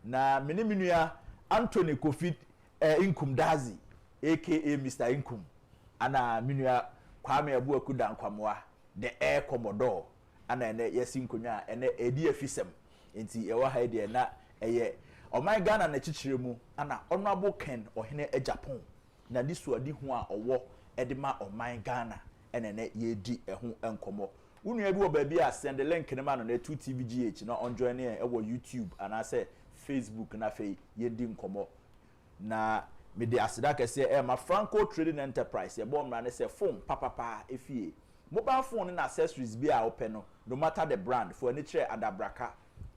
na menua Anthony Kofi Inkum Dazi aka Mr Inkum ana menua Kwame Abuaku Dankwamwa the Air Commodore ana ene yesinkonwa ene edi afisem enti ewa ha de na eye oman Ghana na chichiremu ana honorable Ken ohene Agyapong na disuadi ho a owo edema oman Ghana ene yedi eho enkomo unu ebi obabi a send the link ne ma no na 2tvgh na on join e wo YouTube ana say Facebook na fe yedi nkomo na me de asida kese ma Franco Trading Enterprise e bo mra ne say phone papapa efie mobile phone and accessories be our open no matter the brand for any chair Adabraka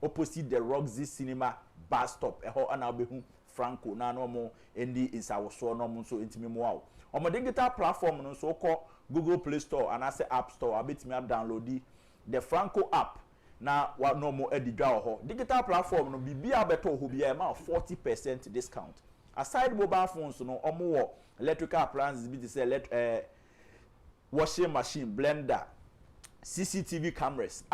opposite the Roxy Cinema bus stop eho ana obehu Franco na no mo endi insawoso no mo so intimi mo aw omo digital platform no so call Google Play Store and say App Store abetimi download the Franco app na wa no mo edidwa ho digital platform no bibia beto ho bia ma 40% discount aside mobile phones no omo wo electrical appliances be say washing machine, blender, CCTV cameras.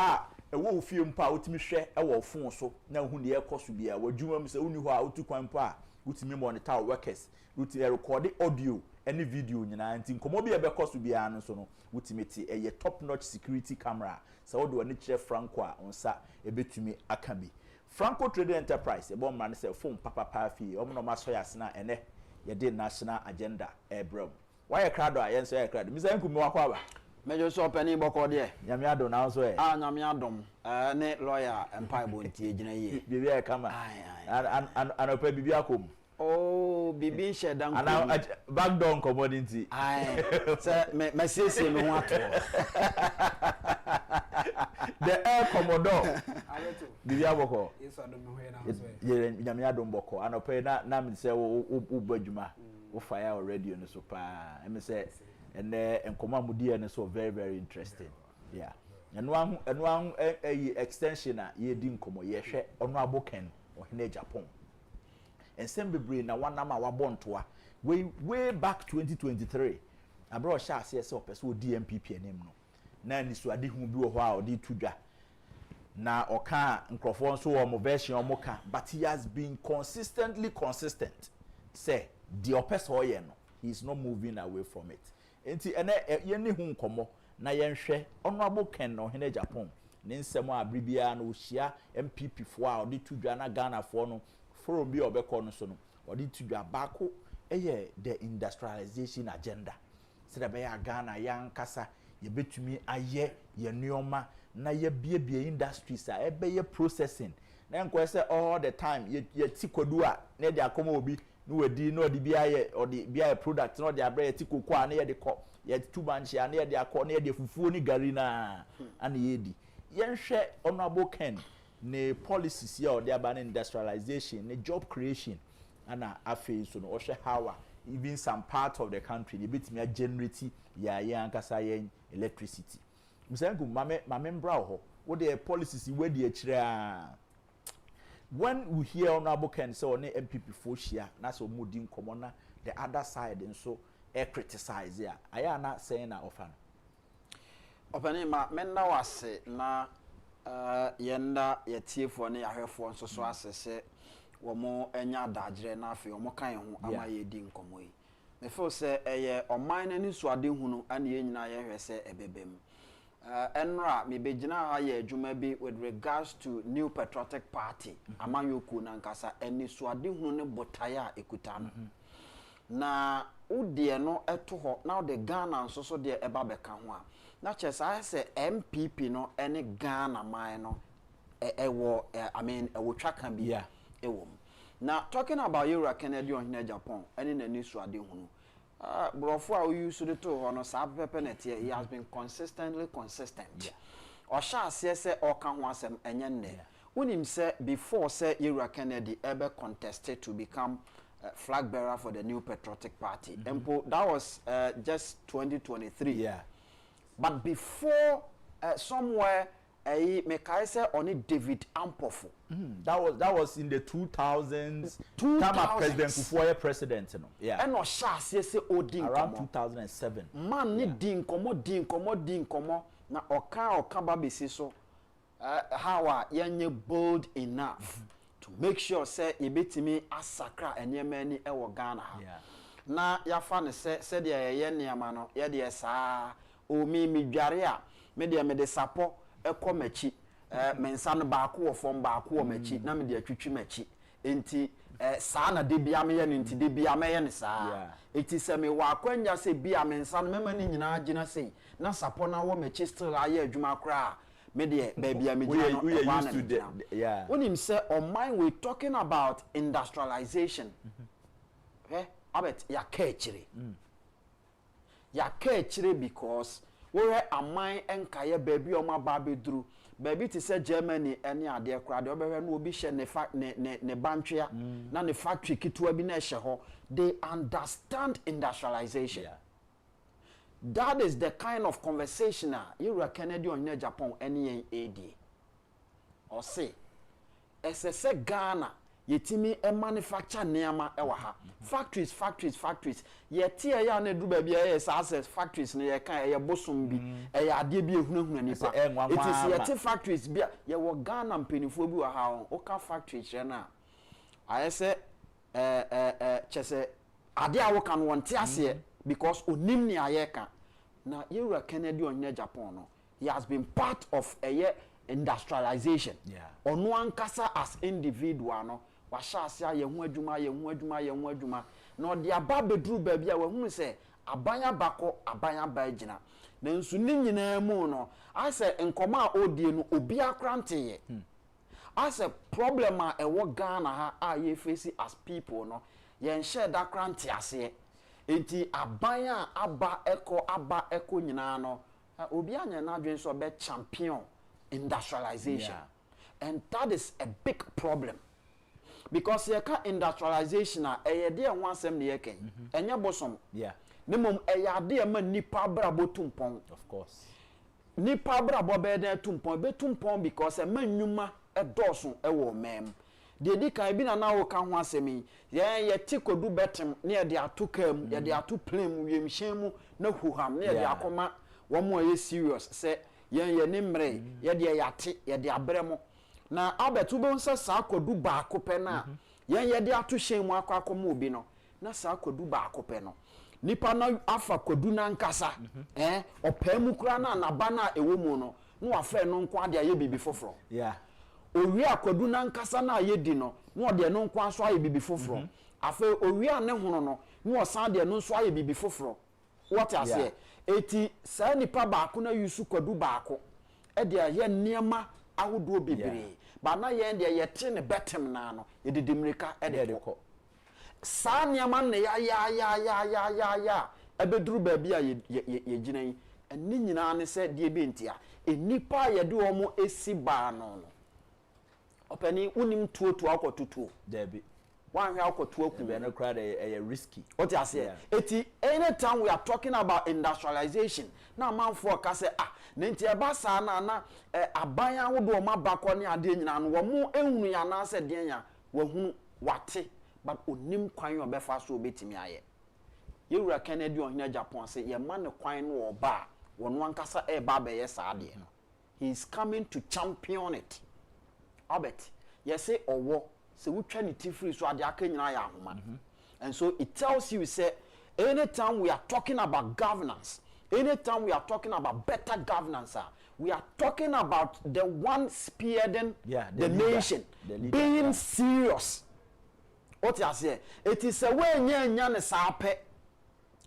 Ewo ofie mpa otimi hwe ewo phone so na hu de ekoso bia wadwuma mu se uni ho a otu kwan mpa utimi monitor workers utimi record audio any video nyina nti nkomo bia be koso bia no so no utimi ti eye top notch security camera se wo de woni kire Franco a onsa ebetumi aka bi Franco Trading Enterprise ebo mra ne se phone papa fi omo no maso yasena ene ye de national agenda ebram why crowd a yen so ya crowd misa nku me wakwa ba mejo so pani boko de nyame adom na so e nyame adom ne lawyer empire bontie gina ye bibi e kama anopa bibi akom bibi shedan ana back down commodity se me sese me ho ato the Air Commodore bibi aboko yeso adom me ho na so e nyame adom boko anopa na me se wo badwuma wo fire already on so pa me say and enkoma mudi and so very very interesting yeah enu extension a ye di nkomo ye hwe Honorable Ken ohene Agyapong ensem bebre na wanama wabontoa way back 2023 abro sha ase se opese o DMPP anim no na ni so ade hu bi wo ho a odi tudwa na oka nkrofo nso wo mo version o mo ka but he has been consistent say the opese oye no he is not moving away from it enti ene ye ni hu nkomo na ye nhwe Honorable Ken ohene Agyapong ne nsem a bribia na ohia MPP fo a odi tudwa na Ghana fo no forum bi obekọ no so no odi tudwa bako eye the industrialization agenda sida be ya Ghana ya nkasa ye betumi aye ye nneoma na ye biebie industries a ebe ye processing na enko say all the time ye tikodu a na de akoma obi no wadi no de bia ye odi bia product no de abra ye tikoko a na ye de ko ye tubanchi a na ye de akọ na ye de fufuo ni gari na ana ye di ye nhwe Honorable Ken ne policies ya odi aba industrialization ne job creation ana afi so no ohwe how even some part of the country they betimi generate ya ankasa ya electricity msengu mame mbra ho wo the policies we dey akire a when we hear Honorable Ken say on MPP for share na so mudi nkomo na the other side nso criticize ya aya na saying na offer opani ma menna wase na yenda yetiefo ne yahwefo nso so asese wo mo enya dagire na afi wo mo kan ho ama ye di nkomo yi me feel say eye oman na ni suade hunu ana ye nyina ye hwe se ebebem enra me begina ha ye adwuma bi with regards to new patriotic party amanyoku na nkasa eni suade hunu ne botaya ekuta no na udie no eto ho now the Ghana nso so de eba beka ho a na chesa say MPP no ene Ghana man no ewo I mean ewo twaka bi ewom. Now talking about Yura Kennedy on Agyapong ene na ni suade hunu brofo a we used to hono sa pepe net he has been consistently consistent o sha ase se o ka ho asem enye nne unim say before say Yura Kennedy ebe contested to become flag bearer for the new patriotic party that was just 2023 but before somewhere mekai say only David Ampofo that was in the 2000s time President Kufuor president no and no sha say odin around 2007 man ni din komo na oka ba besi so how are yenye bold enough to make sure say yebetimi asakra enema ni ewo Ghana ha na yafa ne se de ye niama no ye de saa o mi dware a me de sapo ekomachi mensa no baako wo fom baako wo machi na me de atwitwi machi enti saa na de bia me ye no enti de bia me ye ne saa eti se me wa kwanya se bia mensa no mema ni nyina agina sei na sapo na wo machi still aye adwuma kra me de bia me gina no we are used to the when him say on mine we talking about industrialization abet ya kechire ya kechire because where amine enkaye baby o ma ba bedru baby ti say Germany any ade kra de obehwe no obi hye ne bantwea na ne factory kitwa bi na hye ho they understand industrialization. That is the kind of conversation you Kennedy on Agyapong any AD or say SSA Ghana yetimi manufacture neama ewa ha factories yeti ya na du ba bia yes access factories ne ye kan ye bosom bi ye ade bi ehunahuna nipa it is yeti factories bia ye wo Ghana mpenifo bi wa ha o ka factory che na ayese chese ade a wo kan wonte ase because onim ni ayeka na you Kennedy on Agyapong no he has been part of a industrialization ono ankasa as individual no wa sha ase ye hu adwuma na de aba bedru ba bia wa hu se abanya bako abanya ba gina na nsu ni nyina mu no ase nkoma a odie no obi akrante ye ase problem a ewo Ghana ha a ye face as people no ye nhye da krante ase enti abanya aba eko nyina no obi anya na adwen so be champion industrialization and that is a big problem because you can industrialization de ho asem ne yeken enya bosom ne mom de ma nipa brabo tumpon of course nipa brabo be de tumpon because e manwuma e doso e wo mem de di kan bi na wo ka ho asem ye tikodu betem ne de atokam ye de atoplem wiemhyen mu na huham ne de akoma wo mo ye serious se ye ne mre ye de yate ye de abremo na abetu be nsa sa kodu ba kope na ye de ato hyen mu akoma obi no na sa kodu ba kope no nipa na afa kodu na nkasa opamu kura na naba na ewo mu no no wafa no nko ade aye bibi foforo owi akodu na nkasa na aye di no no ode no nko aso aye bibi foforo afa owi ane hono no no osan de no nso aye bibi foforo what I say eti sa nipa baako na yusu kodu baako e de aye niema ahodo bebre ba na ye de ye te ne betem na no ye de dimrika e de ko sa niema ne ya ebeduru ba bia ye ginan eni nyina ne se de be ntia enipa ye de omo esi ba no no opani unim tuotu akotutuo debi one hwe akotuo ku be no crowd a risky what I say eti anytime we are talking about industrialization na manfo ka say na nti e ba sa na aban ahodo ma bakọ ne ade nyina no wo mu ehunu ya na se de nya wo hunu wate but onim kwan yo be fa so obetimi aye yewura Kennedy on Agyapong say ye man kwan no oba wono ankasa e ba be ye sa de no he is coming to champion it obet ye say owo se wutwa ne tifri so ade aka nyina ya ahoma and so it tells you say anytime we are talking about governance anytime we are talking about better governance we are talking about the one spearheading the nation being serious what you say it is a way nya ne sape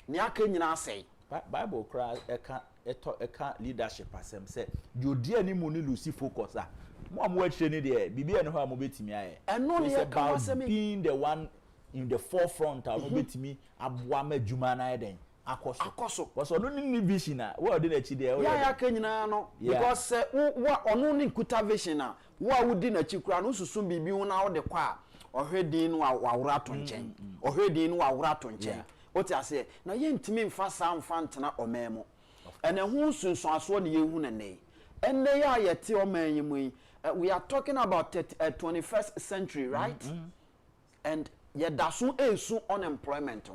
ne aka nyina say Bible cry eka leadership asem say jodi animu ni lucy focus mo amwe ni de bibia ne ho amobetimi aye eno ne ya ka being the one in the forefront amobetimi aboa madwuma na eden akoso was ono ni vision na we odi na chi de ya ka nyina no because wa ono ni kuta vision na wa wudi na chi kura no susum bibi hu na wo de kwa ohwedin no wawura to nchen ohwedin no wawura to nchen what I say na ye ntimi mfa sa mfa ntena omemo ene hu sunsun aso ne ye hu na nei enne ya yete omanyimu we are talking about 21st century right and ye daso esu unemployment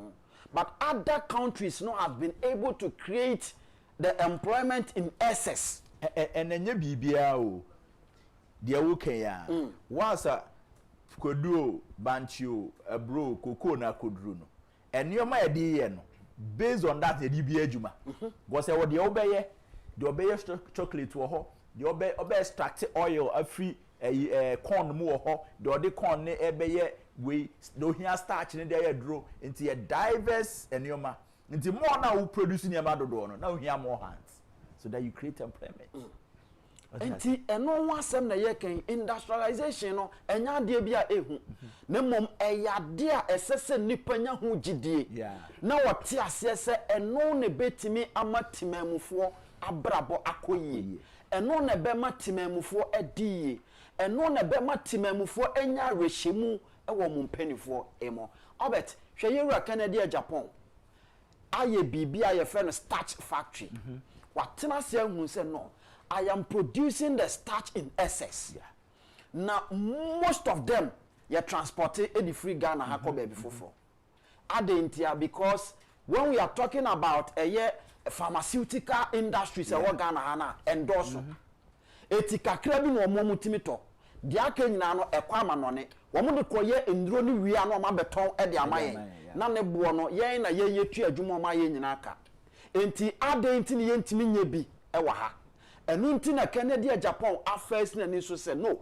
but other countries no have been able to create the employment in excess enenye bibia o de wo kan ya once koduo banchio bro koko na kodru no enioma edi ye no based on that edi bi adwuma go say wo de obeye chocolate wo ho de obe extract oil afri corn mu wo ho de corn ne ebeye we no here starch ne dey dro nti ye diverse enioma nti more na we produce niema dodo no na we hear more hands so that you create employment. Enti eno wasem na ye kan industrialization no enya de bia ehu na mom eyade a esese nipa nya ho gidie na wote ase se eno ne betimi amatimamufo abrabo akoyie eno ne be matimamufo adie eno ne be matimamufo enya rehemu ewo mo mpanifo emo obet hwe yewura Canada Agyapong aye bibia ye friend starch factory watena se hu se no I am producing the starch in excess. Yeah. Now, most of them, you're transporting in free Ghana, baby for. Adentia, because when we are talking about a pharmaceutical industries, Ghana endorse. Etika krebi no momu timito. Dia kenyina no ekwama no ne. Womu de koye ndro ni wi ano ma beton e de amaye. Na ne bo no ye na ye tu adwuma ma ye nyina aka. Enti adenti ne yentimi nye bi e wa ha. Enu nti na Canada Agyapong affairs na ni so say no.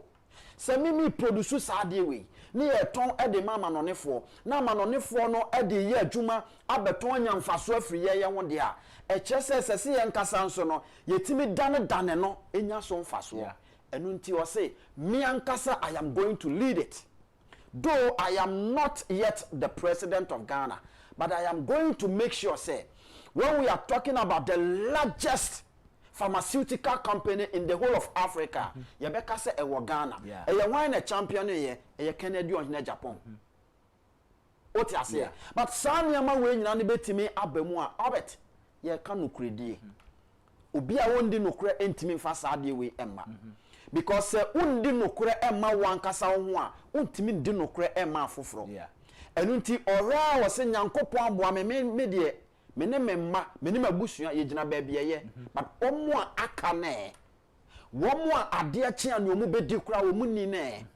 Se mimi produce saade we. Ni ye ton e de mama no nefo. Na ma no nefo no e de ye adwuma abeton anya mfaso afri ye ho de a. E chese sese ye nkasa nso no yetimi dane no enya so mfaso. Enu nti o say me ankasa I am going to lead it. Though I am not yet the president of Ghana, but I am going to make sure say when we are talking about the largest pharmaceutical company in the whole of Africa, yebeka se ewo Ghana. Eye wine a champion eye Canadian na Japan. Oti ase. But san yama we nyina ne betimi abamu a obet ye ka no kredi. Obi a wondi no kre entimi fa saade we emma. Because undi no kre emma wankasa ho a untimi ndi no kre emma afoforo. Enu nti ora wo se nyankopon aboa me de mene memma mene mabusua ye gina ba bia ye but omo aka ne womo ade a chia ne omu bedi kura omu ni ne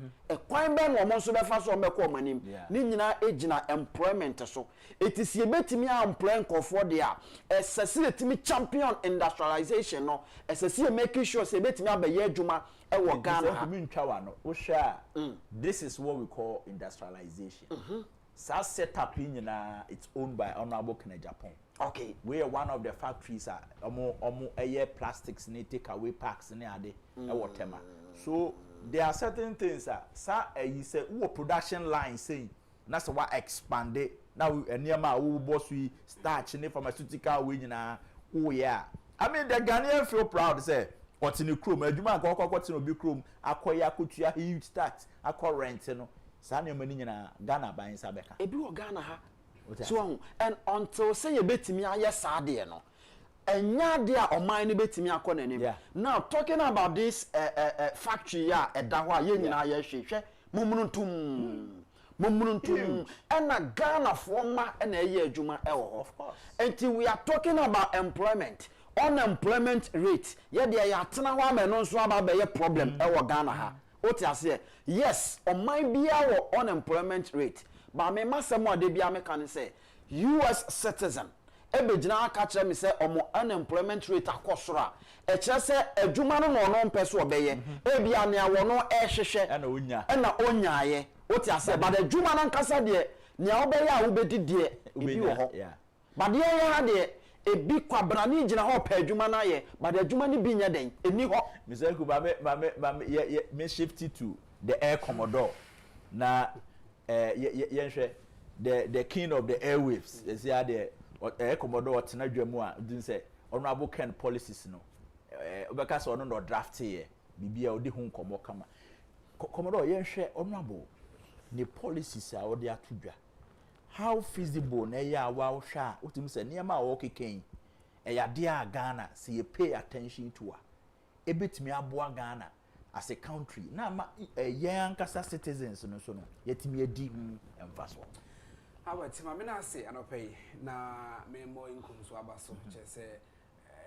kwan be no omo so be fa so omeko omanim ni nyina egina employment so etisi betimi employ nkofo de a esese etimi champion industrialization no esese making sure say betimi abaye adwuma e wo Ghana this is what we call industrialization. Sa setup in it's owned by Honorable Agyapong. Okay. We are one of the factories omo air plastics ne take away packs ne ade whatever. So there are certain things you say production line saying that's what expand it. Now nearma wo boss we starch ne pharmaceutical we nyina I mean the Ghanaian feel proud say what's in the chrome adwuma akọ in obi chrome akoya akutua huge start akọ rent no. Sanya mani nyina Ghana ban sabeka ebi wo Ghana ha so and until say you betimi aye saade no enya de a oman ne betimi akọ now talking about this factory ya eda ho a ye nyina ye hwehwe momununtum and na Ghana forma and eye adwuma of course until we are talking about employment unemployment rate ye de ya tena ho ameno nso aba be ye problem Ghana ha yes, on my our unemployment rate. But me masemo de bia me can say US citizen. Ebejina catch me say unemployment rate akosora. E kire say adwuma no no peso obeye. Ebia ne awo no ehwehwe na onyaye. Otiase but adwuma na nkasa de ne obeye a wobedi de ebi wo ho. But de ya de ebi kwabra ni gina ho pa adwuma na ye but adwuma ni bi nya den eni ho Mr. Kuba me shift to the air commodore na the king of the airwaves is here the air commodore tena dwamu a din say honorable Ken policies no obeka so no draft here bibia odi hu nkomo kama commodore yenhwe honorable the policies a odi atudwa how feasible na ya wa hwa otum se niam a wo keken ya de a Ghana say you pay attention to a ebetimi aboa Ghana as a country na ma yan kasa citizens no so no yetimi adi emfaso awati ma me na say anopay na me mo inkum so abaso che se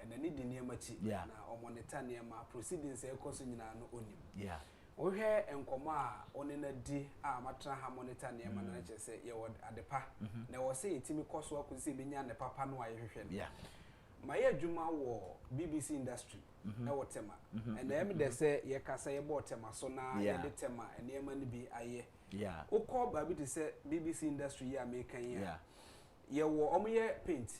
na ni di niam achi na omoneta niam proceedings e koso nyina no onim Ohe enkoma one na di a matra ha monitor ne ma na che se ye wo adepa na wo se yetimi koso akosi benya ne papa no ayehwehwe yeah ma ye adwuma wo BBC industry na wo tema and em de se ye kasa ye bo tema so na ye de tema ene ma ne bi aye yeah ukọ ba bi de se BBC industry ya American ya yeah ye wo omoye paint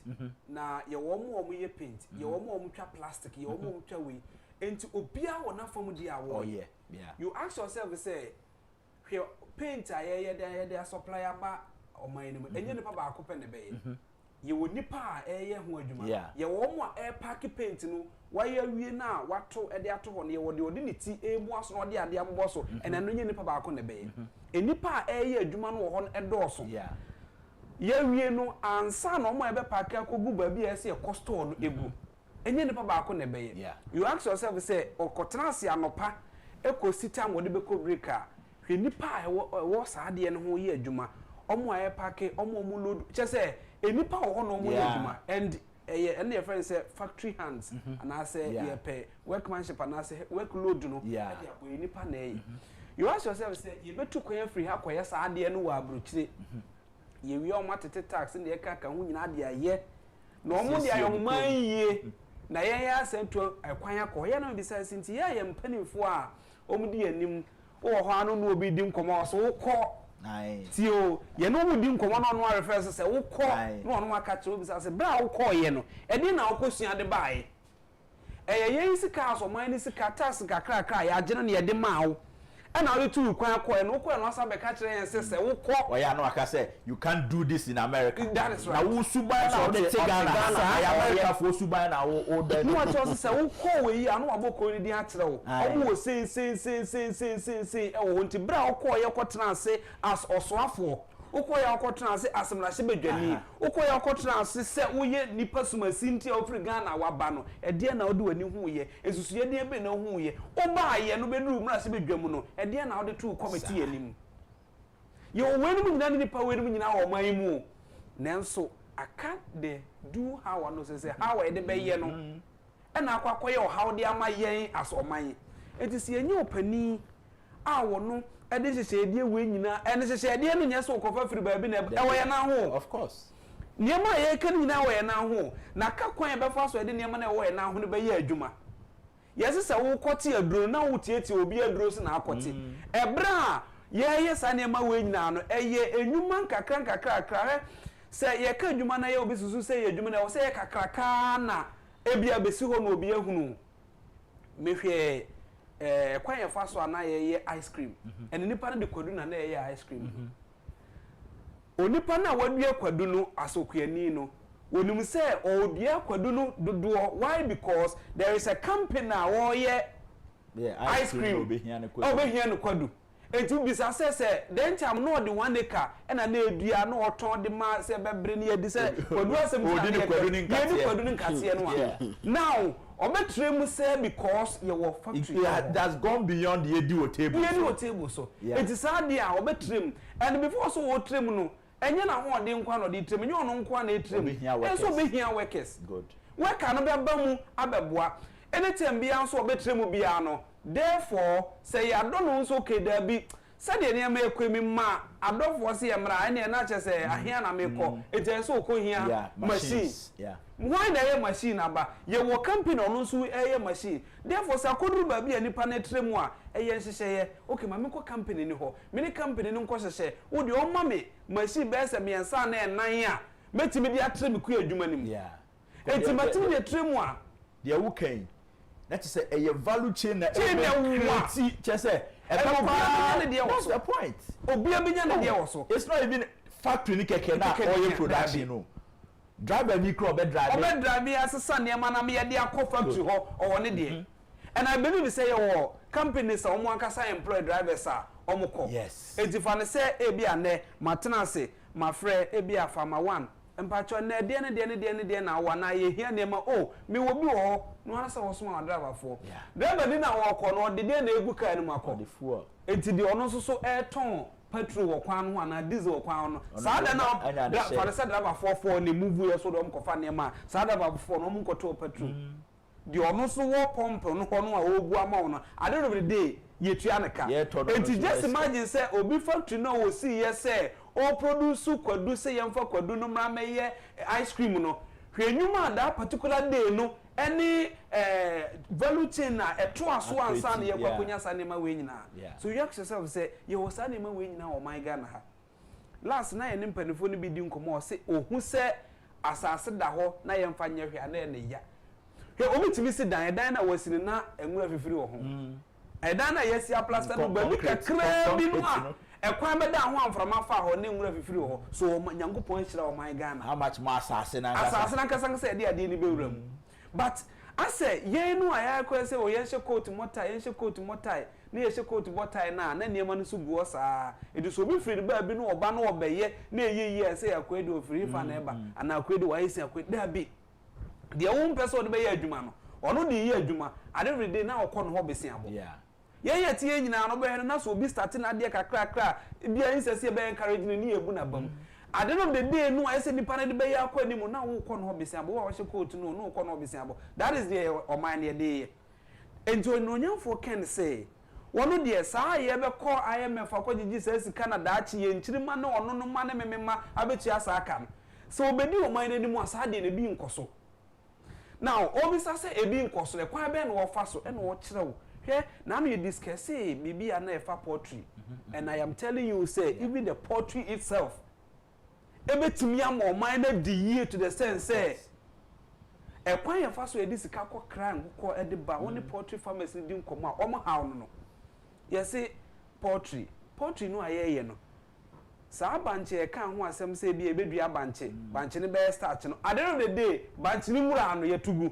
na ye wo omoye paint ye wo omotwa plastic ye wo omotwa we enti obia wo na fam di awo oh yeah you ask yourself say paint aye de supplier ba oman ni enye nipa ba akopɛ ne bɛyɛ ye wo nipa ɛyɛ ho adwuma ye wo mo a pack paint no waye awie na wato de ato ho ne ye wo de odi ne ti emu aso no de ade ambɔ so ɛna no nye nipa ba akɔ ne bɛyɛ enipa ɛyɛ adwuma no wo ho ɛdɔɔso ye wie no ansa na omo ebe pack akogu ba bi ɛsɛ ye store no egu enye nipa ba akɔ ne bɛyɛ you ask yourself say okotena ase anopa ekosita mo de beko breaker hwe nipa wo saade no ho ye adwuma omo aye pake omo load che say enipa wo no mo ye adwuma and and your friend say factory hands and I say ye pay workmanship and I say work load no e dia bo enipa na e you ask yourself say ye betu koya free ha koya saade no wa abrochire ye wi omo atete tax na ye kaka ho nyina de aye na omo de ayoman yie na ye ya asentu akwan akọ ye na bi say sinti ye mpanimfo a omudi anim wo ho anu no obi di nkomo so wokọ ti o ye no obi di nkomo no no reference say wokọ no no aka kire obi say bra wokọ ye no e di na wokosua de bae ye sika aso man ni sika tax kakra ya agene na ye de maawo e na we tu kwan akọ no wokọ no asa be ka kire yen say wokọ o ya no aka say you can't do this in America that is right na wo suban na de tegana ya America fo suban na wo da no what you say wokọ we yi anu aboko ni di akire wo omo wo say e wo nti bra wokọ ye kwotena ase as osoafo wokọ ye kwotena ase asemna hye bedwani wokọ ye kwotena ase se wo ye nipa sumasi nti ofri Ghana waba no e de na wode wani hu ye esusu ye de be na hu ye oba ye no beduru mra hye bedwamu no e de na wode tu committee anim ye wani mu nyina nipa wani mu nyina wo man mu nanso aka de do how I know say how e de be ye no e na akwakoye o how de ama yen as oman enti se enye opani a wo no e de hyehyede we nyina e ne hyehyede no nya so kofa firi ba bi na e wo ye na ho of course niema ye kan nyina wo ye na ho na ka kwan e be fa so e de niema na wo ye na ho no be ye adwuma yesi se wo kwoti aduro na wo tieti obi aduro se na akwoti e bra ye sa niema we nyina no e ye enwuma nkakra se ye ka adwuma na ye obi susu se ye adwuma na wo se ye kakraka na ebia besi ho no obi ehunu mehwe kwan ye fa so ana ye ice cream ene nipa na de kwadu na ye ice cream onipa na wadua kwadu no asokuani no wonum se odua kwadu no dodo why because there is a company na wo ye ice cream obehia no kwadu etu bisa se den cham no de 1 acre ena na edua no oton de ma se bebre ne yedi se kwadu asem kwadu ni nkate no a now obetrem say because you were factory that's gone beyond the edu table so it is hard there obetrem and before so wo trem no enye na ho de nkwa no de trem enye ono nkwa na etrem enso behia workers good worker no be ba mu abeboa anytime bia so obetrem bia no therefore say ya do no nso keda bi sade ne ma ekwemi ma adofo se ye mra ene na che say ahia na mekọ eje so okohia machine why na ye machine aba ye wo company ono nso eye machine therefore sa koduru ba bia nipa na tremu a eye nhyehyɛ ye okay ma mekọ company ni ho mini company ni nkọ hyehyɛ wo de o ma me machine be se miensa na enan a metimi de atrem ku adwuma nim enti matimi de tremu a de wo kan that is a value chain na create che say what's the point obia benya na de wo so it's not even factory ni keke na oil production no driver ni kro be drive asesa ne ma na me de akọ factory ho o ne de and I believe say your companies omo akasa employ drivers a omo ko yes etifa ne say e bia ne maintenance ma frɛ e bia farmer 1 empacho na de na wa na ye hia ne ma oh me wo bi wo no ana say wo so ma driver fo driver ni na wo ko no de na egu car ni makọ the fuel enti de ono so ton petrol wo kwan no na diesel wo kwan no saa da na for the driver for ne move ye so do mko fa ne ma saa driver for no mko to petrol de ono so wo pump no ho no a obu ama wo no at the end of the day ye tuaneka enti just imagine say obi factory no wo see ye say o produce kwadu say yemfa kwadu no mra meye ice cream no hwenwuma that particular day no any value chain na eto aso ansa na ye kwakonya sanema we nyina so you ask yourself say ye wo sanema we nyina o my Ghana ha last na ye nimpanifo no bi di nkomo say ohu say asase da ho na ye mfa nye hwe na ye ne ya he obi timi si dan na wasini na enwura fifiri wo ho dan na yesi a plaster no ba bi kakra bi no a ekwan be da ho amframa fa ho na enwura fifiri wo ho so nyankopon hira o my Ghana how much more asase na nkasa say de ade ni bewura mu but I say ye no aya kwa say o ye hye coat motai ye hye coat motai na ye hye coat motai na niema no so buo saa edu so bi free ba bi no oba no obeye na eyiyi say akwa de ofiri fa na eba ana akwa de wa yesi akwa da bi de won pese o de be ye adwuma no ono de ye adwuma every day na okọ no ho besi abo ye tie nyina no be na so obi start na de kakra bia insese be encourage ni ebu na bam at the end of the day no I say nipa na de be ya akọ ni mu na wo kọ no ho besi abo wa hye coat no kọ no ho besi abo that is the o man the day enti ononyamfo ken say wono de saa ye be kọ IMF akọgigi say sika na daachi ye nchirima na ono no ma na memema abetu asa aka no so obedi o man ni mu asa de na bi nkoso now obisa say ebi nkoso e kwa be na wo fa so e na wo kirewo hwe na me discuss bibi ana e fa poetry and I am telling you say even the poetry itself ebetimi am o man na di year to the sense say e kwa ye fa so e di sika kọ kra nkọ e de ba woni poetry farmers di nkomo a omo haw no yes poetry no ayeye no sa banche e kan ho asem say bi ebedua banche ne be start no at the end of the day banche ni mura no yetugu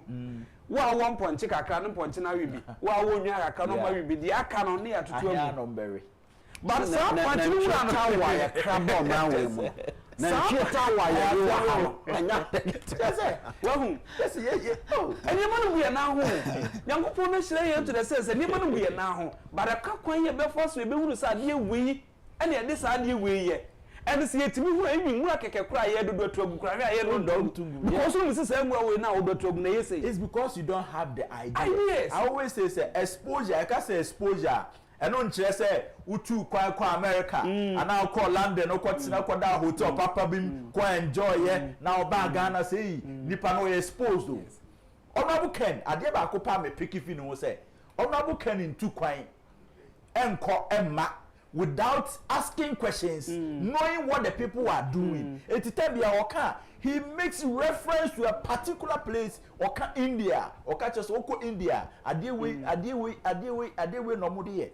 wa won ponche kakra no ponche na wibi wa wonwa kakra no ma wibi di aka no ne atutu amu but sa banche ni mura no tawa ya krabo ma we mu na tawa ya wa ha anya say wahu yes ye oh eni manu bu ya na ho nyankopon no hire ye to the sense eni manu bu ya na ho but aka kwan ye be force e be huru sa de wi ene e de sa de wi ye and see it me who even work keke kura ye do to agu kura ye no do because you see say we na do to agu na ye say it's because you don't have the idea. Yes. I always say exposure I can say exposure and on chire say utu kwa America and now call London o kwa tina kwa da hotel papa bim kwa enjoy ye na oba Ghana say nipa no exposed o Honorable Ken ade ba ko pa me pick if no say Honorable Ken in two kwan enko emma without asking questions, knowing what the people are doing. He makes reference to a particular place, India, just India. Adewe.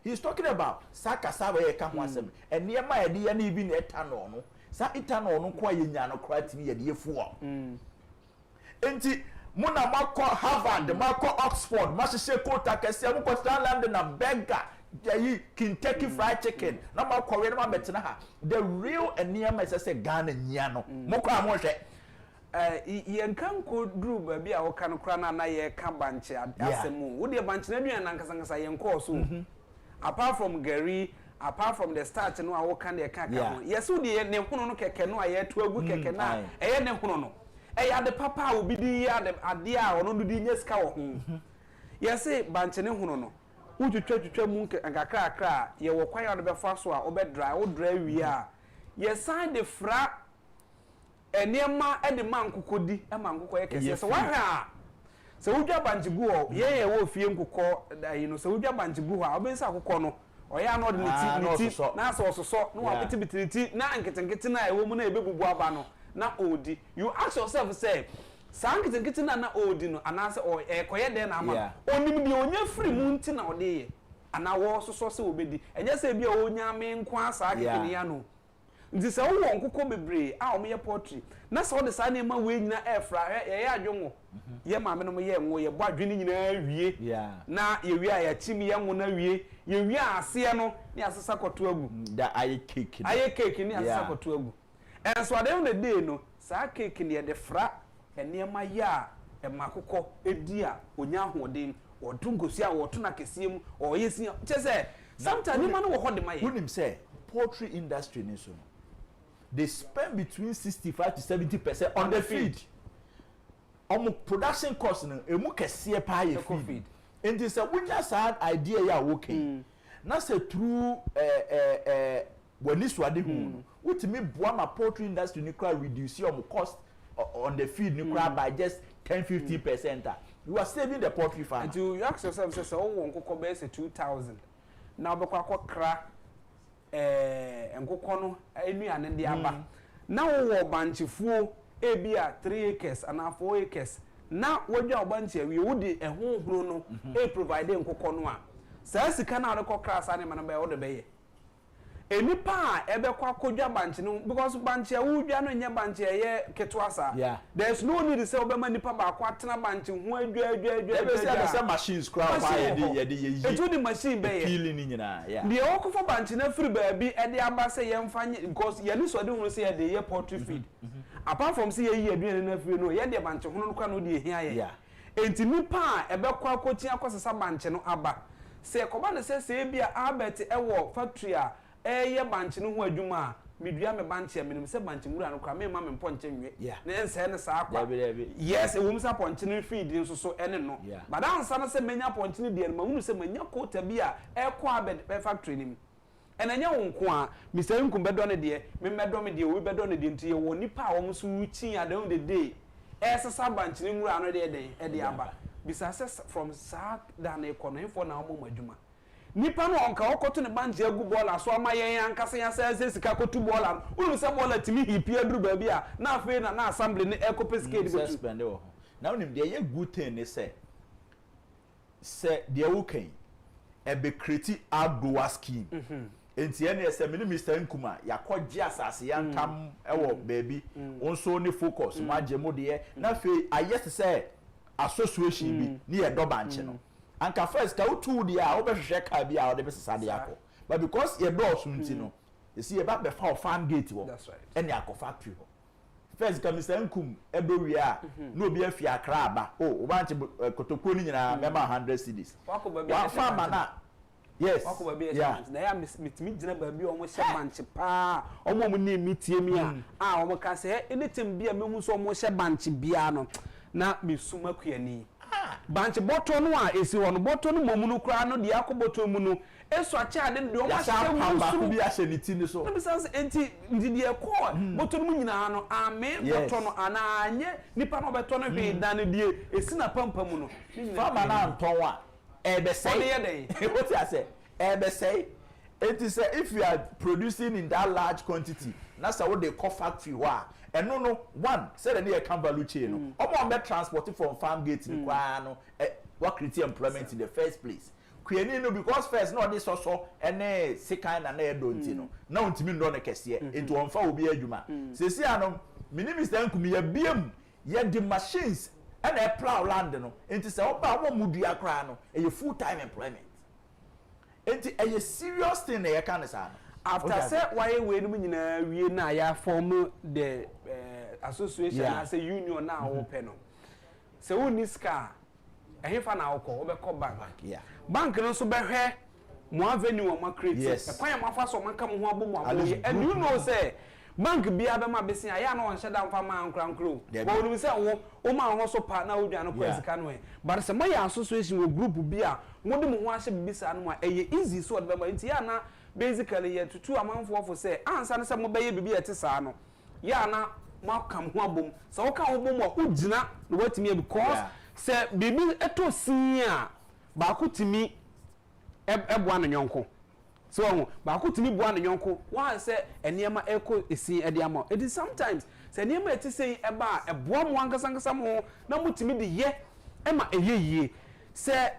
He's talking about Sakasawa Kamwasem, and near my idea, even a tanono. Sa itano no kwa yinyano kwatimi ye fuwa. Enti Muna Marco Harvard, Marco Oxford, Massachusetts, Takasi, Muko London, and Beggar. Kentucky Fried Chicken. No more Korean betna. The real and near my say Ghana nyano. Moko amoshe. Yen kan ko dru ba bia wo kan kra na ye ka banche asemu. Wo de banche na nua nankasa yen ko so. Apart from Gary, apart from the start no wo kan de ka ka. Yes wo de ne hono no keke no aye to agu keke na. Eye ne hono no. Eye ade papa obi di ya ade a ono di nyeska wo ho. Yes banche ne hono no. Utwetwa mu nkakra ye wo kwan ya do be fa so a obedra wo dra wi a ye sign the fra eniema e de mankokodi e mankoko ye kese so wahwa se wudwa banjigu o ye wo fie nkokọ you know se wudwa banjigu ha obensa akokọ no oya no de niti na so soso no wa bitibiti na nketenkete na ewo mu na ebebubu aba no na odi you ask yourself say sankete na odi no anase o ekoye de na ama onim de onya free mu nti na ode ye ana wo soso se obedi enye se bia onya me nko asa akeke ya no nti se wo nkokọ bebre a o me ye poetry na se ode sa na ma we nyina efra ye adwonwo ye ma me no ye nwo ye bo adwene nyina wie na ye wie a ya chimi ye nwo na wie ye wie ase no ne asesa koto agu da aye cake ne asesa koto agu and so at the end of the day no sa cake ne de fra eniema ya emakoko edia onya hoden odungosi a woto na kesiem o yesi chese sometimes ni man wo hode maye unim say poultry industry ni so they spend between 65 to 70% on the feed production cost no emu kese pa ye feed It is a winner sad idea ya working. Na say through when this wadi hu what me boa my poultry industry nuclear reduce your cost on the feed nuclear by just 10-15%. You are saving the poultry farm. And you ask yourself say oh nkoko be say 2000. Now be kwa kra nkoko no anuane de aba. Now wo banchifuo ebia 3 acres and 4 acres. Now wodwa obanchi we wodi ehunhuru no e provide nkoko no a. Sa sika na rekọ kra sa ne man be wo de be enipa ebekwa kodwa banchi no because banchi a wudwa no nya banchi ye ketwa sa there's no need to say obema nipa ba kwa tena banchi ho adwa say machines crowd ye etu di machine be ye pili ni nyina de okofo banchi na free ba bi e de aba say ye mfanye because ye ni so de hu say ye de ye poultry feed apart from say ye aduane na free no ye de banchi ho no kwa no de ehia ye enti nipa ebekwa kotia akosesa banchi no aba say koba na say bia Albert ewo factory a ye banchi no ho adwuma medua me banchi amenim se banchi ngura no kwa me ma me mponche nwe na ense ne sa akwa yes e wom sa ponche no feed nso so ene no but ansa na se menya ponche no de ma hunu se menya quota bia e kwa be factory nim enanya wonko a Mr. Nkum bedo ne de me medo me de we bedo ne de ntie wo nipa a wo so wuchi at the end of the day e sesa banchi no ngura no de de aba bisa se from sa da na ekono info na wo madwuma nipa no onka okoto ne banji agu bola so ama yen ankasa ya se sika kotu bola unu se bola timi hipi aduru ba bia na afi na assembly ne ecopiskade betu suspend wo na unim de ye good thing ne se de wokan e be create outdoor scheme enti ene se me Mr. Nkuma yakogye asase yankam ewo baby onso ne focus ma jemo de na afi ayese se association bi ni e do banche no anka first ka utu dia obehwehwe ka bia ode besesa de akọ but because ye do so nti no you see e ba be farm gate wo ene akọ factory ho first ka Mr. Nkum edo wi a no obi afia akra aba o banche kotokwo ni nyina mema 100 cedis wa farm na yes wako ba bia na ya mitimi gina ba bia omo hye banche pa omo mo na mitie mi a omo ka se anytime bia mehu so omo hye banche bia no na misuma kuani banche boto no a esi wono boto no momunu kra no de akoboto mu no eso acha ade de o ma hye mu bi a hye ni ti ni so no bisanse enti ndidi e ko boto no mu nyina no ame boto no ana anye nipa no beto no hwe dan die esi na pampa mu no farmer na nton a e be say what you say e be say it is if you are producing in that large quantity na say what they call factory wa and no one said any can value chain no omo be transported from farm gate ni kwa no what create employment in the first place kweni no because first no this so ene sekan na edo nti no na ontimi ndo ne kese enti wonfa obi adwuma sesi anom mini Mr. Nkum ya biem ya the machines and a plow land no enti se oba wo mudua kra no e full time employment enti a serious thing na ya kan sa no after say why we no nyina wie na ya form the association as a union na open no se woni ska ehefa na akọ obekọ bank bank no so behwe mo avenue o ma create e kwan ma fa so man ka mo ho abomu aboye and you know say bank bia be ma besin aya na on sheda mfa ma ankrankro wo no say wo ma ho so pa na odwa no kwa sika no e but se my association we group bia mo de mo ho ahye bibisa no a eye easy so de be ma nti ya na basically ye tutu amanfo for say ansa na say mo be ye bibi ete saa no ya na ma kam ho abom se wo ka ho bom a ugina no watimi because se bibi eto sin a ba ko timi eboa no nyonko so ba ko timi boa no nyonko wan se eniema eko esin ede ama it is sometimes se eniema eti sei eba eboa mo ankasa mo na mutimi de ye ema eyeye se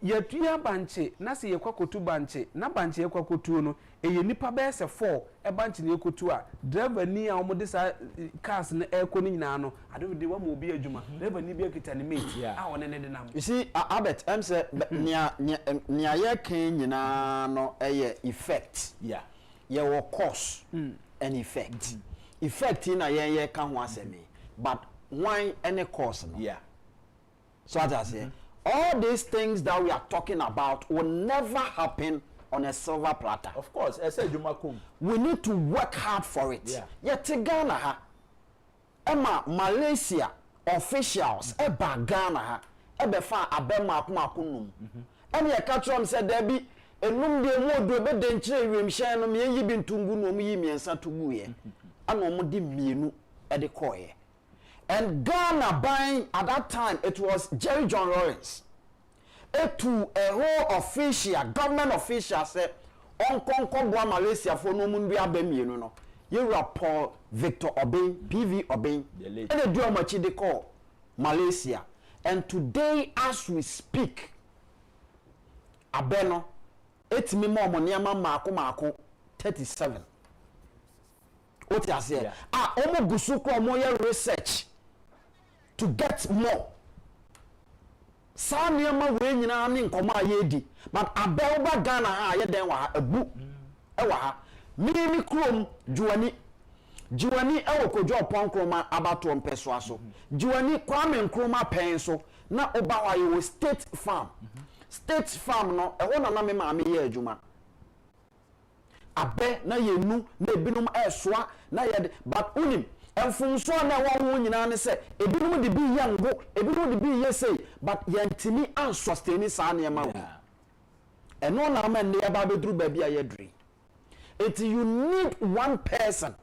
yetua banche na se yekwakotu banche na banche yekwakotu no eye nipa be se 4 e banche ne yekotu a driver ni a omode sa cars na eko ni nyina no ade de wa mo obi adwuma driver ni bi akita ne mate a won ne de nam you see Albert em say nia ye kan nyina no eye effect ye wo cause and effect effect na ye ka ho asemi but why any cause no so as I say all these things that we are talking about will never happen on a silver platter. Of course, I said Jumakum. We need to work hard for it. Yet Ghana ha, Emma Malaysia officials eba Ghana ha, ebefa abema akomakonum ene ye ka trom se da bi enum de mu odo be de nkyere wiemhyan no me yi bi ntungu no mu yi miensa tugu ye ana omo de mienu e de koye. And Ghana buying at that time, it was Jerry John Lawrence. To a whole official, government official said, on Congo Malaysia for no moon be a bemi, you know. You are Paul Victor Obey, PV Obey, and they do much they call Malaysia. And today, as we speak, Abeno, it's me more moniama Marco 37. What I say? Omo gusuko moya research to get more. Sa nneema we nyina ne nkoma ayedi, but abelba Ghana ha ye den wa abu e wa ha mimi krom juani e wo kojo pon kroma abato mpeso aso juani kwame nkroma pen so na oba wa ye state farm no e ho na me ma me ye adwuma abe na yenu na ebinum esoa na ye but unim enfunso na wo nyina ne se ebinum de bi yango ebinum de bi yesei but yantimi an sustain sa na ma wo eno na ma ne ba bedru ba bi ayedri it you need one person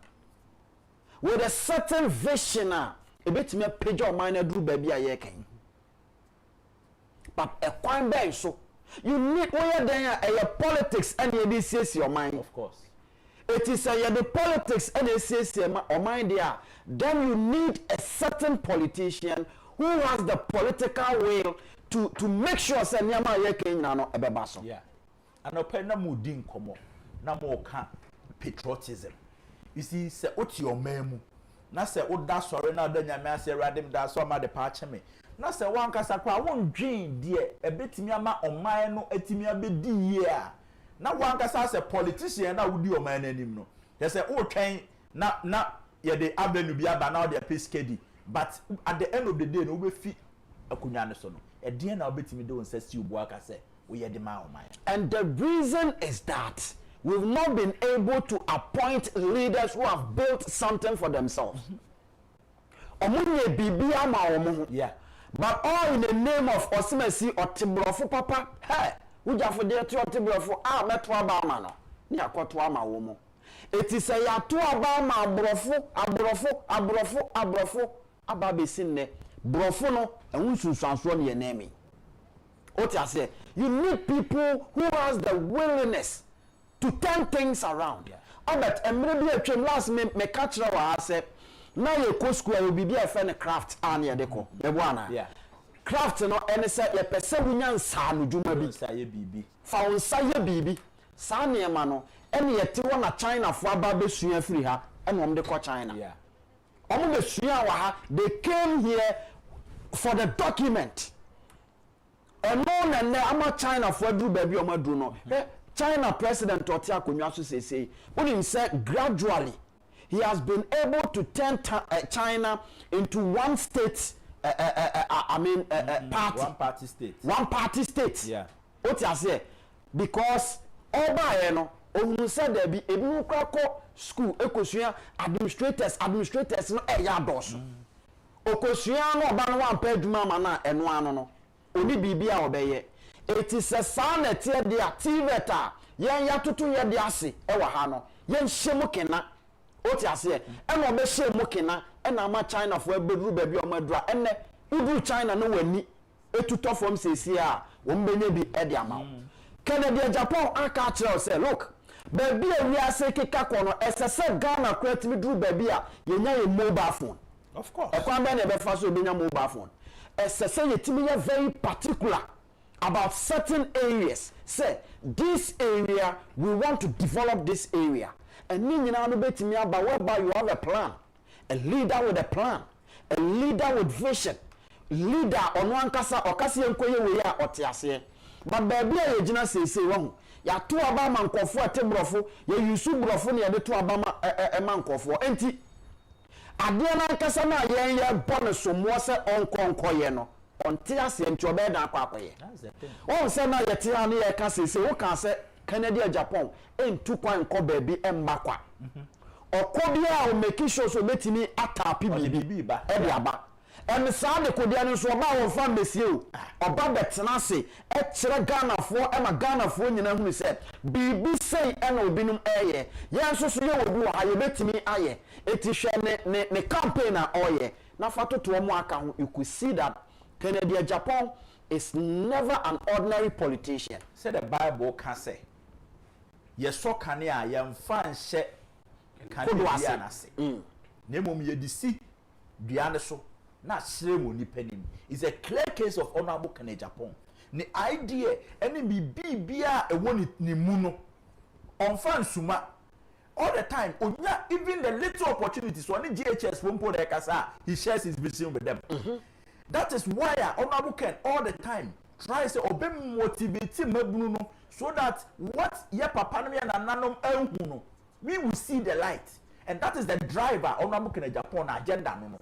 with a certain vision ebetime page o man na dru ba bi ayekan but e kwan ben so you need where then a politics and you see your mind. Of course. It is the politics and you see your mind there. Then you need a certain politician who has the political will to make sure say nyama yeke no ebebaso. Yeah. And open na mudin komo. Na mo ka patriotism. You see say oti your memu. Na say o da sore na da nyame ase radem da so ma de pa cheme. Na se wan kasa kwa won dwen de ebetimi ama oman no atimi abedi ye a na wan kasa se politician na wudi oman nanim no ye se o twen na ye de abenu bia ba na o de peskedi but at the end of the day no we fi akunya ne so no e de na obetimi de won sasi ubu aka se we ye de ma oman. And the reason is that we've not been able to appoint leaders who have built something for themselves. Omunye bibi ama omo. Yeah. But all in the name of Osimesi or Tibrofo Papa, hey, Ujafo de Tibrofo, Metwa Bamano, near Kotwama Womo. It is a Yatua Bama, Abrofo, Ababisine, Brofono, and Unsu Sansoni enemy. What I say, you need people who has the willingness to turn things around. I bet, and maybe a trim last me catch our say. Now you go school will be a friend craft and ya deco. Yeah. Craft no any say ye pese winyan sa no dwuma bi sa ye bibi. Fa won sa ye bibi. Sa ne ma no ene ye te wona China fo aba be sua free ha ene om de ko China. Yeah. Om be sua wa ha they came here for the document. And no na ama China fo dru ba bi o ma dru no. China president Oti Akonwa so say unim say gradually he has been able to turn China into one state, party. One party state. One party state. Yeah. What you say? Because all by no, who said there be a new school, Ecosia administrators no yados. Okosia no ban one page mama and one no. Only bibia obey. It is a sign that the activator. Yan yatutu ya diasi, ewa hano. Yan shemukena. Oti ase ena obehye mokena ena ama China fo ebedru ba bi omadura enne udu China no wani etuto from sesi a wo mbenye bi e de ama Kennedy Agyapong aka kire say look ba bi a wi ase keka kono esese Ghana kwat mi dru ba bi a yenya ye mobile phone. Of course. E kwa be na be fa so obenya mobile phone esese yetimi ye very particular about certain areas. Say this area we want to develop this area. And whereby you have a plan, a leader with a plan, a leader with vision, leader on one kasa or kasi enkoye we ya otiase. But baby a yejina say won. Ya to aba man kofo atebrofo, ya yusu brofo ne ya de to aba man kofo. Enti ade na kasa na yen ya bon so mo se onkonkoye no. Onti ase enti obeda akwakoye. That's the thing. O se na ye tia na ye kasa say wo kan say Kencity Agyapong entu kwan ko baabi embakwa okobia o make sure so betimi atapi bibi e de aba and Sunday could be so about from the seal about the tenacity, extra Ghana for Emma Ghana for you know who said, be say and obinum aye. Yes, so you will do I bet me aye. It is the campaigner oye. Now for to Mwaka, you could see that Kennedy Agyapong is never an ordinary politician. Said the Bible can say. Yes, so can ya yam fan shet can do as Nemo ye disi Diana so not ceremony penny. It's a clear case of honorable Agyapong. The idea any be bia a one it ni muno on fan suma all the time. Even the little opportunities when GHS won't put their casa, he shares his vision with them. That is why honorable Ken all the time tries to obey motivate him so that what ye papa and nanom we will see the light. And that is the driver honorable Ken Agyapong agenda no.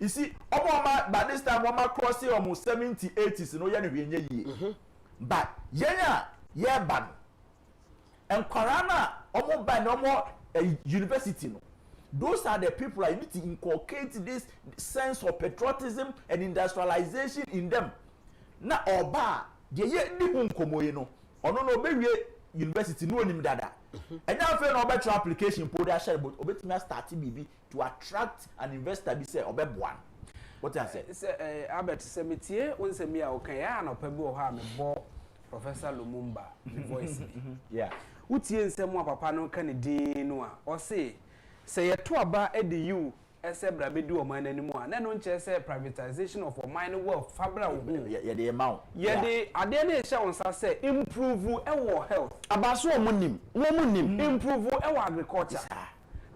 You see, by this time, Oma crossing almost 70, 80s, no yen but yeah, ban. And Korana, almost by no more university. No. Those are the people I need to inculcate this sense of patriotism and industrialization in them. Na oba, ye ni hunkomo no. Ono no be university no nim dada. And now for no better application for that share but obetimi start BB to attract an investor be say obeboan. What I say? Say Albert Semitie won say me a okan ya na opebi o ha me bo Professor Lumumba voice. Yeah. Utie nsem a papa no kan din no a o say ye to aba e de you ese bra be du o man animu a na no nche say privatization of mine wealth fabra wo ye de amount ye de ade na e sha won say improve e health abaso o munim improve e agriculture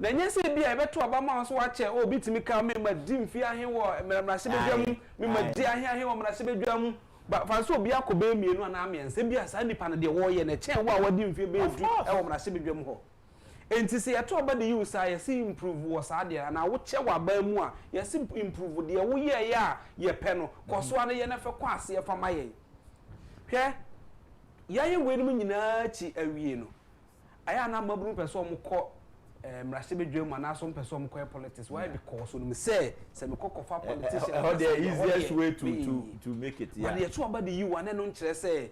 na nyese bia e beto aba ma so wa che o bitimi ka me ma di mfi ahe wo mramrase bedwam me ma di ahe wo mramrase bedwam ba fa so bia ko be mienu ana amiense bia sa nipa na de wo ye na chen wo a wadi mfi be du e wo mramrase bedwam ho enti se yeto aba de use a yesi improve wo sa de na wo che wa ba mu a yesi improve de wo ye ya ye pe no koso ana ye na fe kwa ase ye fa ma ye hwe yaye we no nyina chi awie no aya na mabru peso mo ko mrashe bedwam ana so peso mo ko politics why because no me say me kokofa politician how the easiest way to make it yeah but yeto aba de you ane no nkire say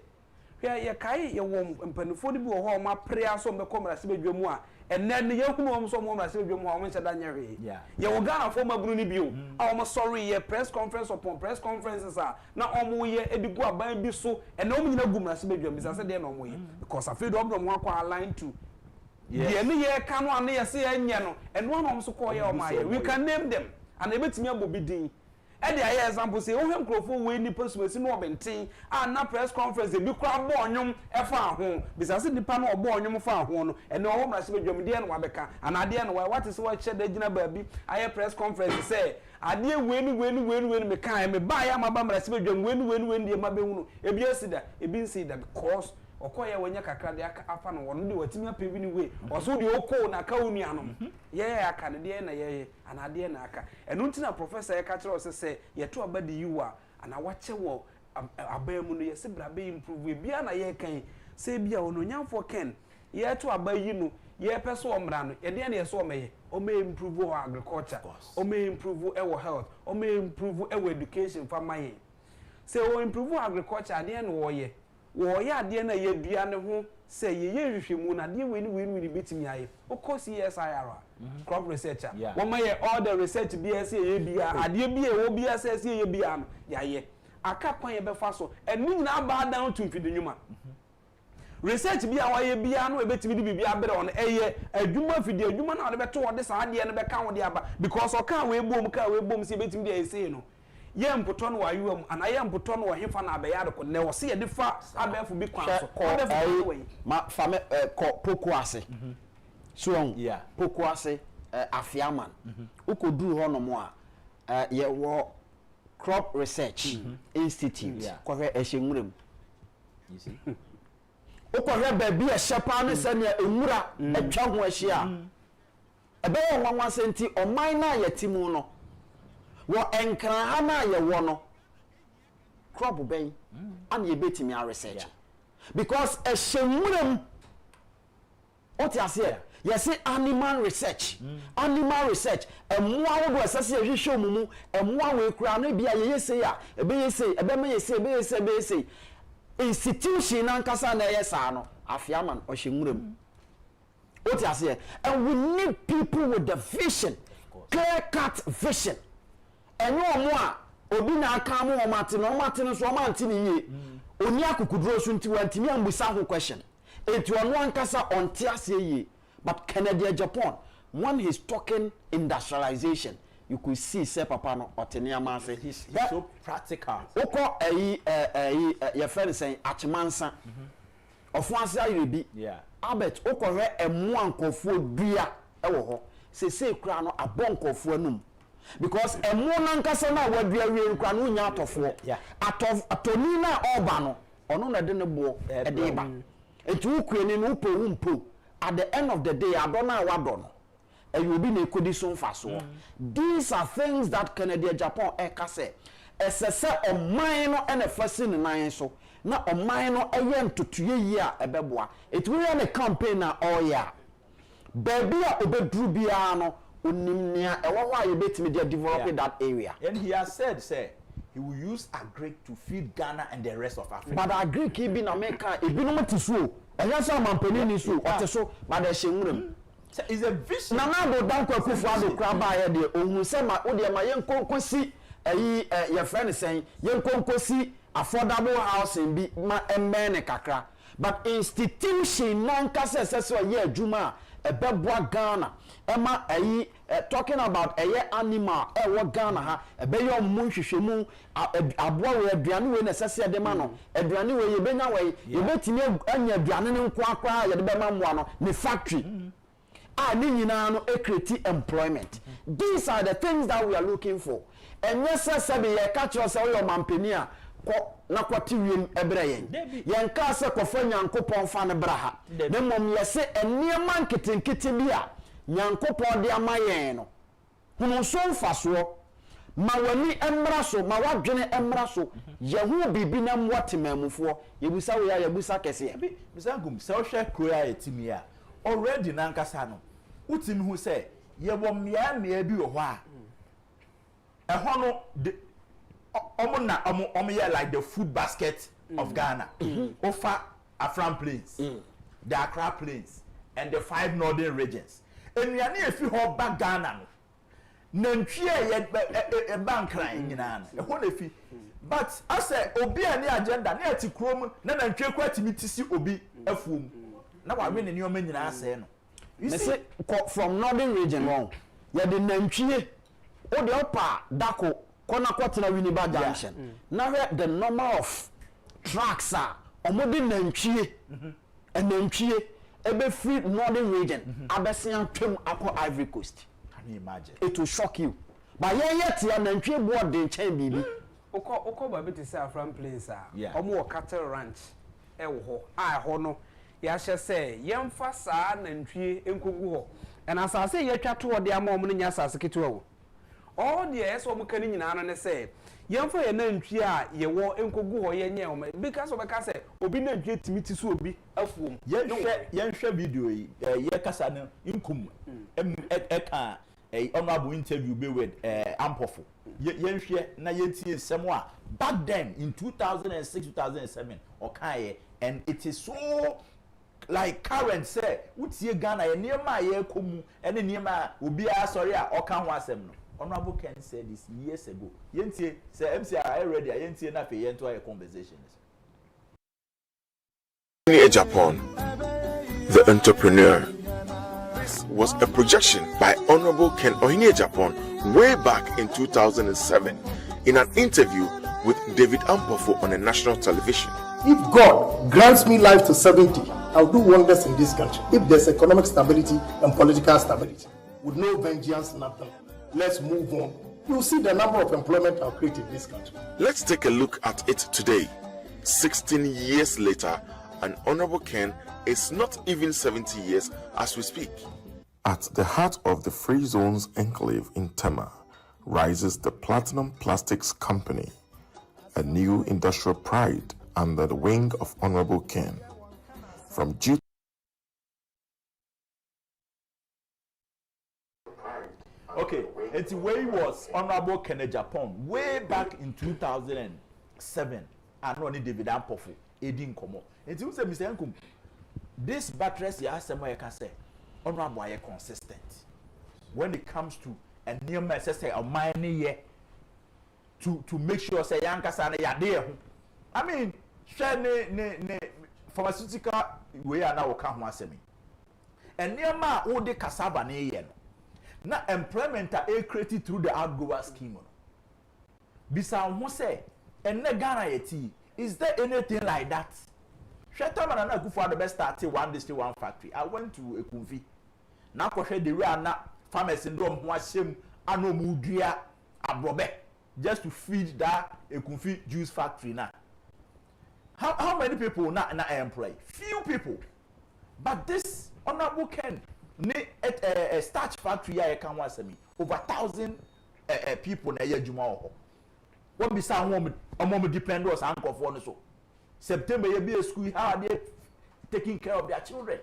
hwe ye kai ye wo mpanifo de bi wo ho ma prayer so me ko mrashe bedwam a enne ne ye hunu om so mo mrashe bedwam ho mo nche da nyere ye wo Ghana fo mabru ni bio a wo sorry ye press conference upon press conferences a na omo ye edigu aban bi so enne omo nyina gu mrashe bedwam bi sa se de na omo ye because afedo omo mo akwa align to yeah ni ye kanu ane ye se enye no eno na omo so call ye omaye we can name them and ebetimi abobidin e dey aye example say wo hwem krofo we ni pasumasi no obenten na press conference bi kura bo onyum e fa ho bisase nipa na obo onyum fa ho no ene wo mra se bedwam de no wabeka and ade no what is what che da gina baabi aye press conference say ade weni me kan me ba ya maba mra se bedwam weni de mabehunu ebi asida ebi nsida because okoye wanya kakra de afa no wono de watimi apebi ni we oso de okọ na ka onu anom ye aka ne de na ye anade na aka enu ntina professor ye ka kire o se ye to aba de yiwa ana wache wo abamu no ye se bra be improve bia na ye kan se bia ono nyamfo ken ye to aba yi no ye pese o mra no ye de na ye so o meye o me improve o agriculture o me improve e health o me improve e education for my se o improve agriculture de na wo ye wo ya de na ye dua ne ho se ye hwehwemu na de weni betimi aye o course CSIR crop researcher wo ma ye all the research BSc ye bia ade bia wo bia se ye bia no ya ye aka kwan ye befa so enu nyina ba down to mfidinwuma research bia wa ye bia no ebetimi de bibia bere on eye adwuma fidi adwuma na de beto wo de sa de no be ka wo de aba because o ka we bom se ebetimi de ese no ye mpoto no wayuam ana ye mpoto no hefa na abeya de ko ne wo se ye de fa abefo bi kwan so ko ma fa me ko poku ase so poku ase afiaman ukodu ho no mo a ye wo crop research institute ko hwe ehyenwurem you see ukohwe ba bi e shepa ne se ne enwura atwa ho ahia ebe wo nwanwa senti oman na ye timu no wo enkran ha na ye wo no crop ben and ye betimi a research because ehyenwurem oti ase Yes, animal research. Animal research. And more would associate show mumu, and more will cry, maybe a say, a be say, institution and Cassandra, yes, ano, Afiaman or Shimum. What you say? And we need people with the vision, clear cut vision. And no more, Obina Kamu or Martin, so Martin, Onyaku could roll soon to Antimi and Busahu question. It was one Casa on Tiasi. But Canada, Japan, when he's talking industrialization, you could see say papa no otenia say he's so practical. Oko your friend saying achimansa. Of once I be Albert oko re emu ankofo dua e wo ho. Say kura no abonkofo anum. Because emu nankasa na wadua wie kura no nya atofo. Atoni na oba no ono na de ne bo e de ba. Etu ukure no upo umpo. At the end of the day, I don't know what done. And you'll be in a condition fast. These are things that Canada, Japan, say. As a set of minor and a first in the so not a minor a yen to 2 year a beboa. It will run a campaign all year. Baby, obe drubiano, unimnia, and why you bet media developing that area. And he has said, say, he will use agri to feed Ghana and the rest of Africa. But agri keep in America, it be no to so. And that's how I'm penning is so. What so, but the shame. It's a vision. Nana go down to akufo-addo crab by the own say my odia my young concosi your friend is saying young concosi affordable housing be my men kakra. But institution nankasa says so yeah Juma a bebwa Ghana. Emma talking about a animal what Ghana ha a be your munshishemu aboa we aduane we necessary de ma no aduane we ye benya we ye betimi anya aduane ne nkwa ye de be ma mmoa no ne factory ni nyina no create employment. These are the things that we are looking for. And yes sir be ye catch yourself your mampani a na kwati wiem ebre yen ka se kofa nyankopon fa ne braha ne mom ye se eniema nketenkete bi a nyankopon de amayen no hunu so mfaso ma wani emra so ma wadwene emra so yehu bibi na mwatemamufo yebusa we ya yebusa kese bi bisangum se ohwe kroya etimi a already nankasa no utimi hu se yebo mmea bi wo ho a ehɔ no omo yeah like the food basket of Ghana. Offer Afram Plains, the Accra Plains, and the 5 northern regions. And we are near few hot back Ghana. Nantwie a bank line in an but I say obi any agenda near to chrome na nantwie kwati mitisi obi afum. Now I mean in your men in say no. You see from northern region wrong. Yeah the nantwie o the upper dako Kona kwatena Winneba Junction. Now the number of trucks are omodi nantwie and nantwie ebe free northern region abesian twem akọ Ivory Coast. Can you imagine? It will shock you. But yet ya nantwie board den chen bibi. Oko ba beti say Afram Plains a omo cattle ranch e wo ho a ho no ya hye say yemfa saa nantwie enkogu ho. And as I say yetwa to de ama omo nya asase ketewa wo. All the yes or mukani nyina na say yemfa ye nantwie a ye wo enkogu ho ye nye o because obeka say obi nantwie timiti so obi afuom yenhwe video yi ye kasa no inkum eka honorable interview be with Ampofo yenhwe na yentie nsem a back then in 2006 2007 okaye and it is so like current say utie Ghana ye niema ye komu ene niema obi a sorry a oka ho asem no. Honorable Ken said this years ago. Yentie say MCR ready. Yentie na fe yento a conversation. Agyapong, the entrepreneur. This was a projection by Honorable Ken Agyapong way back in 2007 in an interview with David Ampofo on a national television. If God grants me life to 70, I'll do wonders in this country. If there's economic stability and political stability, with no vengeance, nothing. Let's move on. You'll see the number of employment I'll create in this country. Let's take a look at it today. 16 years later, and Honorable Ken is not even 70 years as we speak. At the heart of the Free Zones enclave in Tema rises the Platinum Plastics Company, a new industrial pride under the wing of Honorable Ken. From Okay, it's way was Honorable Agyapong way back in 2007. And only David Ampofu, Edin Komo. It's you say, Mr. Nkum, this buttress you ask somewhere can say, Honorable are consistent when it comes to a new message say a money to make sure say Yanka Sana ya there. I mean, share ne pharmaceutical we are now come once me. And near ma all the cassava ne yen. Na employment are created through the outgoer scheme. Bisa who say, and ne Ghana yeti, is there anything like that? Shetaman and akufo-addo best started one district, one factory. I went to Ekumfi. Na kwahwe the way na farmer syndrome who asem ano mudria abrobe just to feed that Ekumfi juice factory na. How many people na employ? Few people. But this Honorable Ken a starch factory ya can once me over 1,000 people na ya juma ho. What be some woman depend on uncle for so. September you be a school, how are they taking care of their children?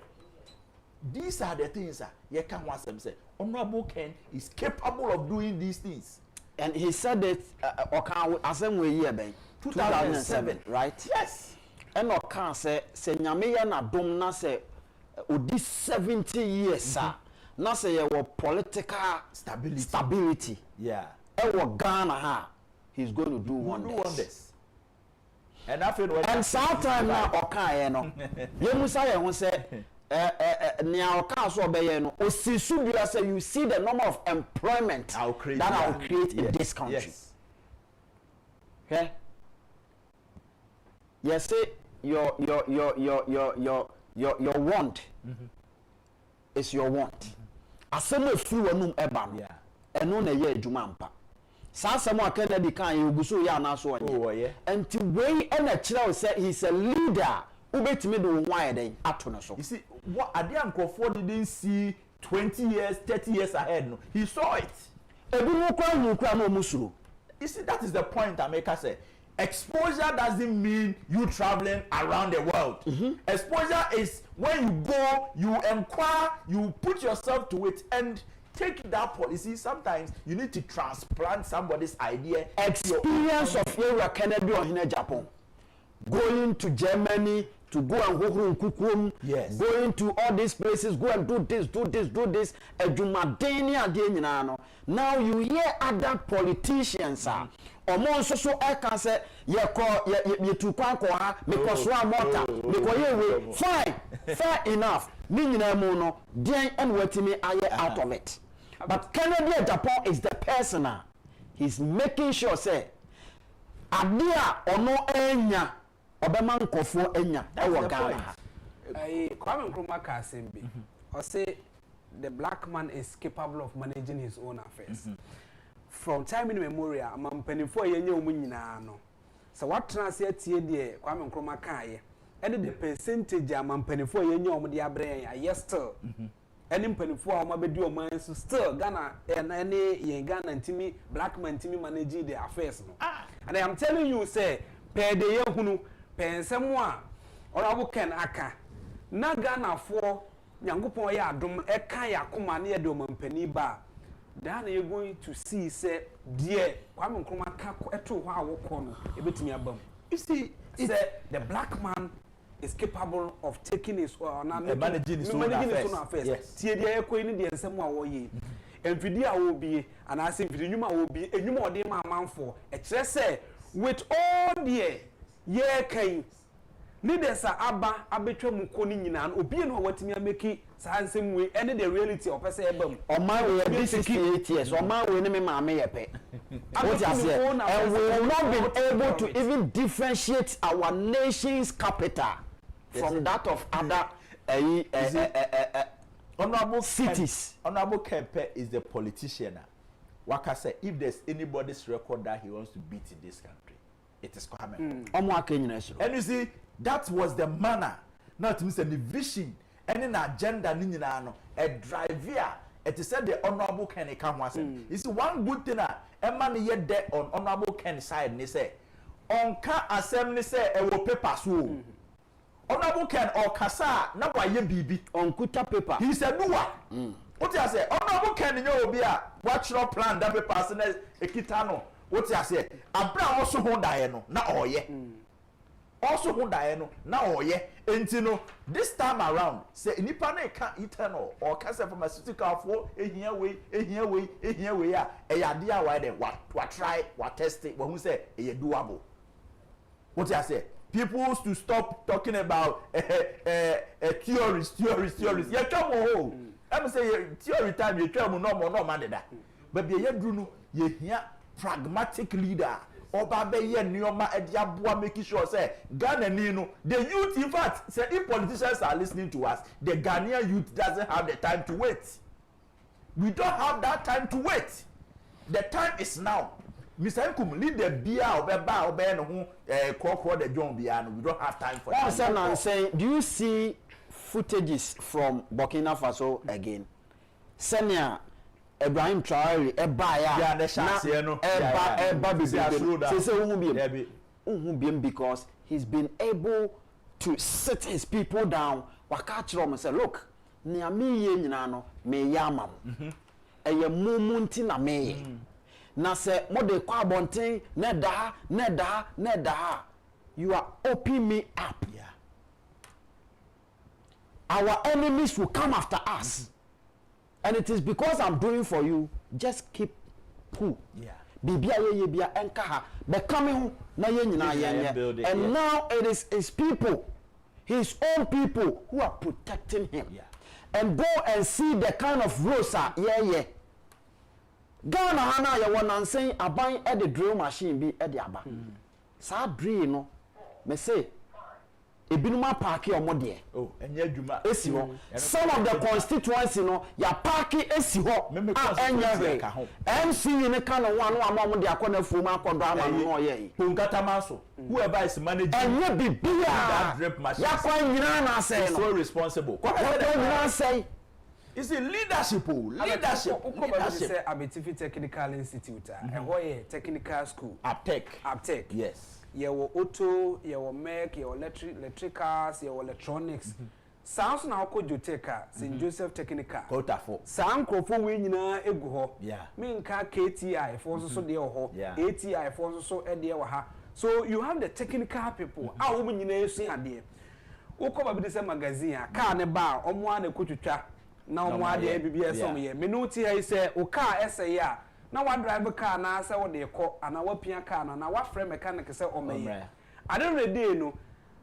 These are the things you can once them say. Honorable Ken is capable of doing these things. And he said it asem year ben 2007, right? Yes. And Okan say nyame ya na dom na say odi 70 years na say your political stability. Yeah. Ewo Ghana ha, he's going to do wonders. And after and sometime na Okan no ye musa ye ho say nia Okan so be ye no osisu bia say you see the number of employment that I will create in this country. Yes. Okay? Yes, say your want is your want. Asemo free wanum eba no. Eno na ye adwuma mpa. Sa asemo akana di kan ye oguso ya na so onye. Enti wey na kire say he's a leader. Ubetimi do nwan den ato no so. You see, what Adian Crawford didn't see 20 years, 30 years ahead. No, he saw it. You see, that is the point America said. Exposure doesn't mean you traveling around the world. Exposure is when you go, you inquire, you put yourself to it and take that policy. Sometimes you need to transplant somebody's idea. Experience of Area Kennedy or Agyapong. Going to Germany to go and go kukum. Yes. Going to all these places, go and do this. Now you hear other politicians Omon so I can say ye to kwanko because one mortar because fine fair enough me nyina mu no den and wetimi aye out of it. But Kennedy Agyapong is the person he's making sure say adia ono enya obema nkofo enya ewo Ghana. Kwame Nkrumah ka sembi or say the black man is capable of managing his own affairs. From time immemorial, amampanifo yenye omu nyina no. So what translate tie de Kwame Nkrumah kan and the percentage amampanifo yenye omu de abre yes still. Any mpanifo omu abedi omu so still Ghana and any Ghana ntimi black man ntimi manage their affairs no. And I am telling you say per de ye hunu pensem a Honorable Ken aka na Ghana for Nyankopon ya adom eka ya koma na ye de omampani ba. Then you're going to see say dear Kwame Nkrumah ka eto ho a wokọ no ebetimi abam. You see say the black man is capable of taking his managing his own affairs. Yes. Tie dia ekọ ni de nsem a wo yi. Emfidi a wo bi and I say emfidi nyuma wo bi enyuma ode ma amanfo e kire say with all the ye kan leaders aba abetwa mu ko ni nyina no obi no watimi ameki sansem we any the reality of person ebam o man we be 68 years o man we ni me maame yepe what you say and we will not be able to even differentiate our nation's capital from that of other honorable cities. Honorable Kempe is the politician. Waka say if there's anybody's record that he wants to beat in this country, it is Kwame. And you see, that was the manner. Not to miss any vision, any agenda, a drive here. It is said the Honorable Ken come once. You see, one good thing, a man yet there on Honorable Ken's side, they say, on can assembly say, a will paper so. Honorable Ken or Kasa, now why ye BB on kuta paper. He said, no, What you say? Oh no, can you be a watch your plan that be personal ekitano. What you say? Abra also who die no na oye. Also who die no na oye. And you know this time around say nipa na can eternal or cancer pharmaceutical for ehia way ya yade a why dem what try what test it when we say e doable. What you say? People to stop talking about theories. You come home. I'm say theory time you come no man that. But be you do no you hear pragmatic leader. Oba be ye nioma Agyapong making sure say Ghana no the youth in fact say if politicians are listening to us the Ghanaian youth doesn't have the time to wait. We don't have that time to wait. The time is now. Mr. Nkum lead the beer or no who the John Biano. We don't have time for that. I'm saying, do you see footages from Burkina Faso again? Senior Ibrahim Traore yeah, the chance because he's been able to sit his people down. Wakachiro and say, look, ni ami ye nyina no me yamam. Eye mumunti na me. Na se mo de kwa bonten ne da. You are opening me up. Yeah. Our enemies will come after us. And it is because I'm doing for you. Just keep cool. Yeah. Bibia ye bia enka but coming na ye nyina ye. And now it is his people, his own people who are protecting him. Yeah. And go and see the kind of rosa yeah. Ghana hana ye won and saying aban e the drill machine bi e the aba. Sa drill no me say ebinuma park omo de oh enya adwuma esi ho some of the constituency no ya park esi ho enya we MC ne kan no anu amom de akona fuom akodo ama no ye Punkata Maso whoever is managing enya bibia that drip machine ya kwan nyina na say no so responsible nyina say it's a leadership. Leadership. Say Abetifi Technical Institute. A technical school. Aptech. Yes. You were auto, you were mech, you were electricals, you were electronics. Sounds now called Joteka, St. Joseph Technical. Kota for. Sound crofo winina ego. Yeah. Mean ka KTI for so dear ho. Yeah. ATI for so dear ha. So you have the technical people. Ah, woman you see and dear. Oko babisa magazine, car ne bar, omwane kututwa. Now why the BBS some year. Me no tia say o car essay ya. Now what drive car na say what they call and our pia car na what frame mechanic say o me. I don't ready no.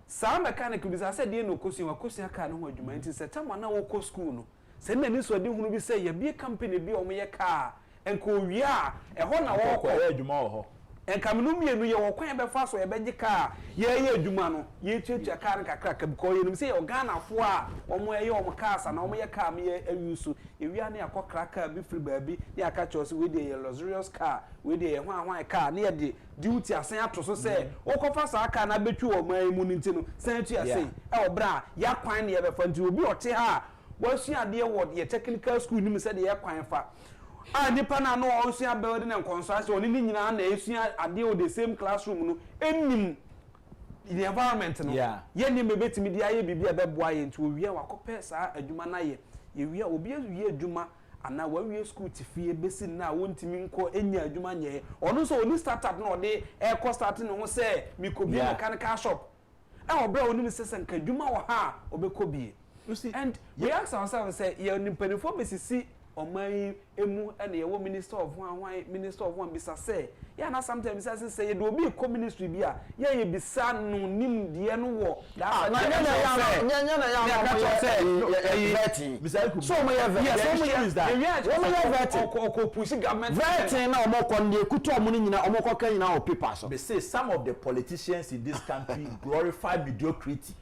Some mechanic bi say dey no kosi car no adwuma nti say tam na wo ko school no. Say na ni so dey hunu bi say ye bi company bi o me car enko wi a e ho na wo ko adwuma ho. Enkaminu mienu ye wo kwan be fa so ye beje car ye adwuma no ye tuatua car kakra ka biko ye nim say Ghana fo a omo ye omo car sa na omo ye car me ye awusu ewia na yakokra car bi free baabi na aka chose we dey luxurious car we dey hwan car na ye de duty asen ato so say wo kofa sa car na betwi o man mu nti no san tu ase e obra ya kwan na ye be fa nti obi ote ha wasu ade wo ye technical school nim say de ye kwan fa ah nipa na no osua building and construction oni ni nyina na esua ade o the same classroom no enim the environment no ye ni mebetimi dia ye bibia beboa ye nti owie wakope sa adwuma na ye wie obi awie adwuma ana wawie school tifie besi na wontimi nko enya adwuma nye ono so oni startup na ode e ko start no ho say mikobi mechanical shop e obra oni mi sesen ka adwuma wo ha obekobie you see and we ask ourselves say ye nimpanifo besisi omai emu ene ye minister of one bisa say ya na sometimes say ye do be co ministry bia ye bisa no nim de no wo that na so mo ye vet push government vet na omo kon de kuto omo ni nyina omo koka nyina o paper so they say some of the politicians in this country glorify mediocrity.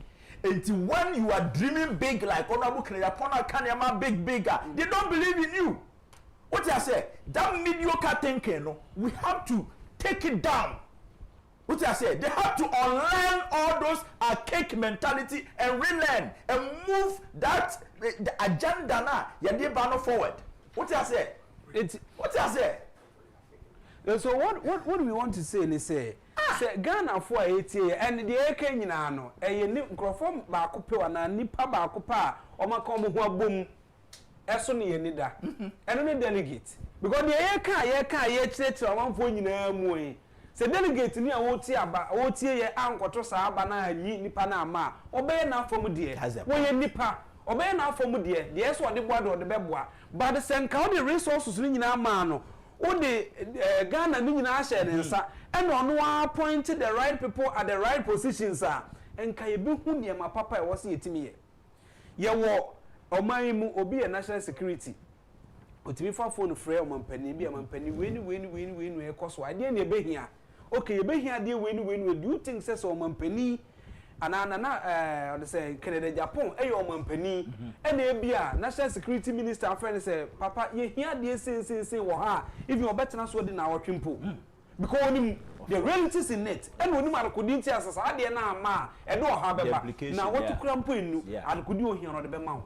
And when you are dreaming big like Honorable Kenyapona Kanyama bigger, they don't believe in you. What I say? That mediocre thinking, no, we have to take it down. What I say? They have to unlearn all those archaic mentality and relearn and move that the agenda now. Yadi banner forward. What I say? What I say? So what do we want to say? They say Ghana for 80 and the AK nyina no e ni nkrofo ba ko pe wana nipa ba ko pa o makom ho abom eso ne ye nida eno ne delegate because the ye ka ye chire amanfo nyina mu e se delegate ni a wotie ye ankoto saa aba na anyi nipa na ama obeye na afom de wo ye nipa obeye na afom de so de boa de beboa but the senka wo the resources ni nyina ama no wo de Ghana ni nyina ahye ne nsa and ono appoint the right people at the right positions enka ye be hu ne ma papa e wo se yetimi ye wo oman mu obi e national security otimi fa phone frɛ omampani bi omampani weni ekoso ade ne be hia okay be hia de weni do you think say omampani ana na say Canada Japan omampani e na bia national security minister afre say papa ye hia de sen wo ha if you obetena so de na wotwempo because onim the realities in it and onim alkodi nti asasa ade na ama e do ha beba na wotukura mpo enu alkodi ohia no de be ma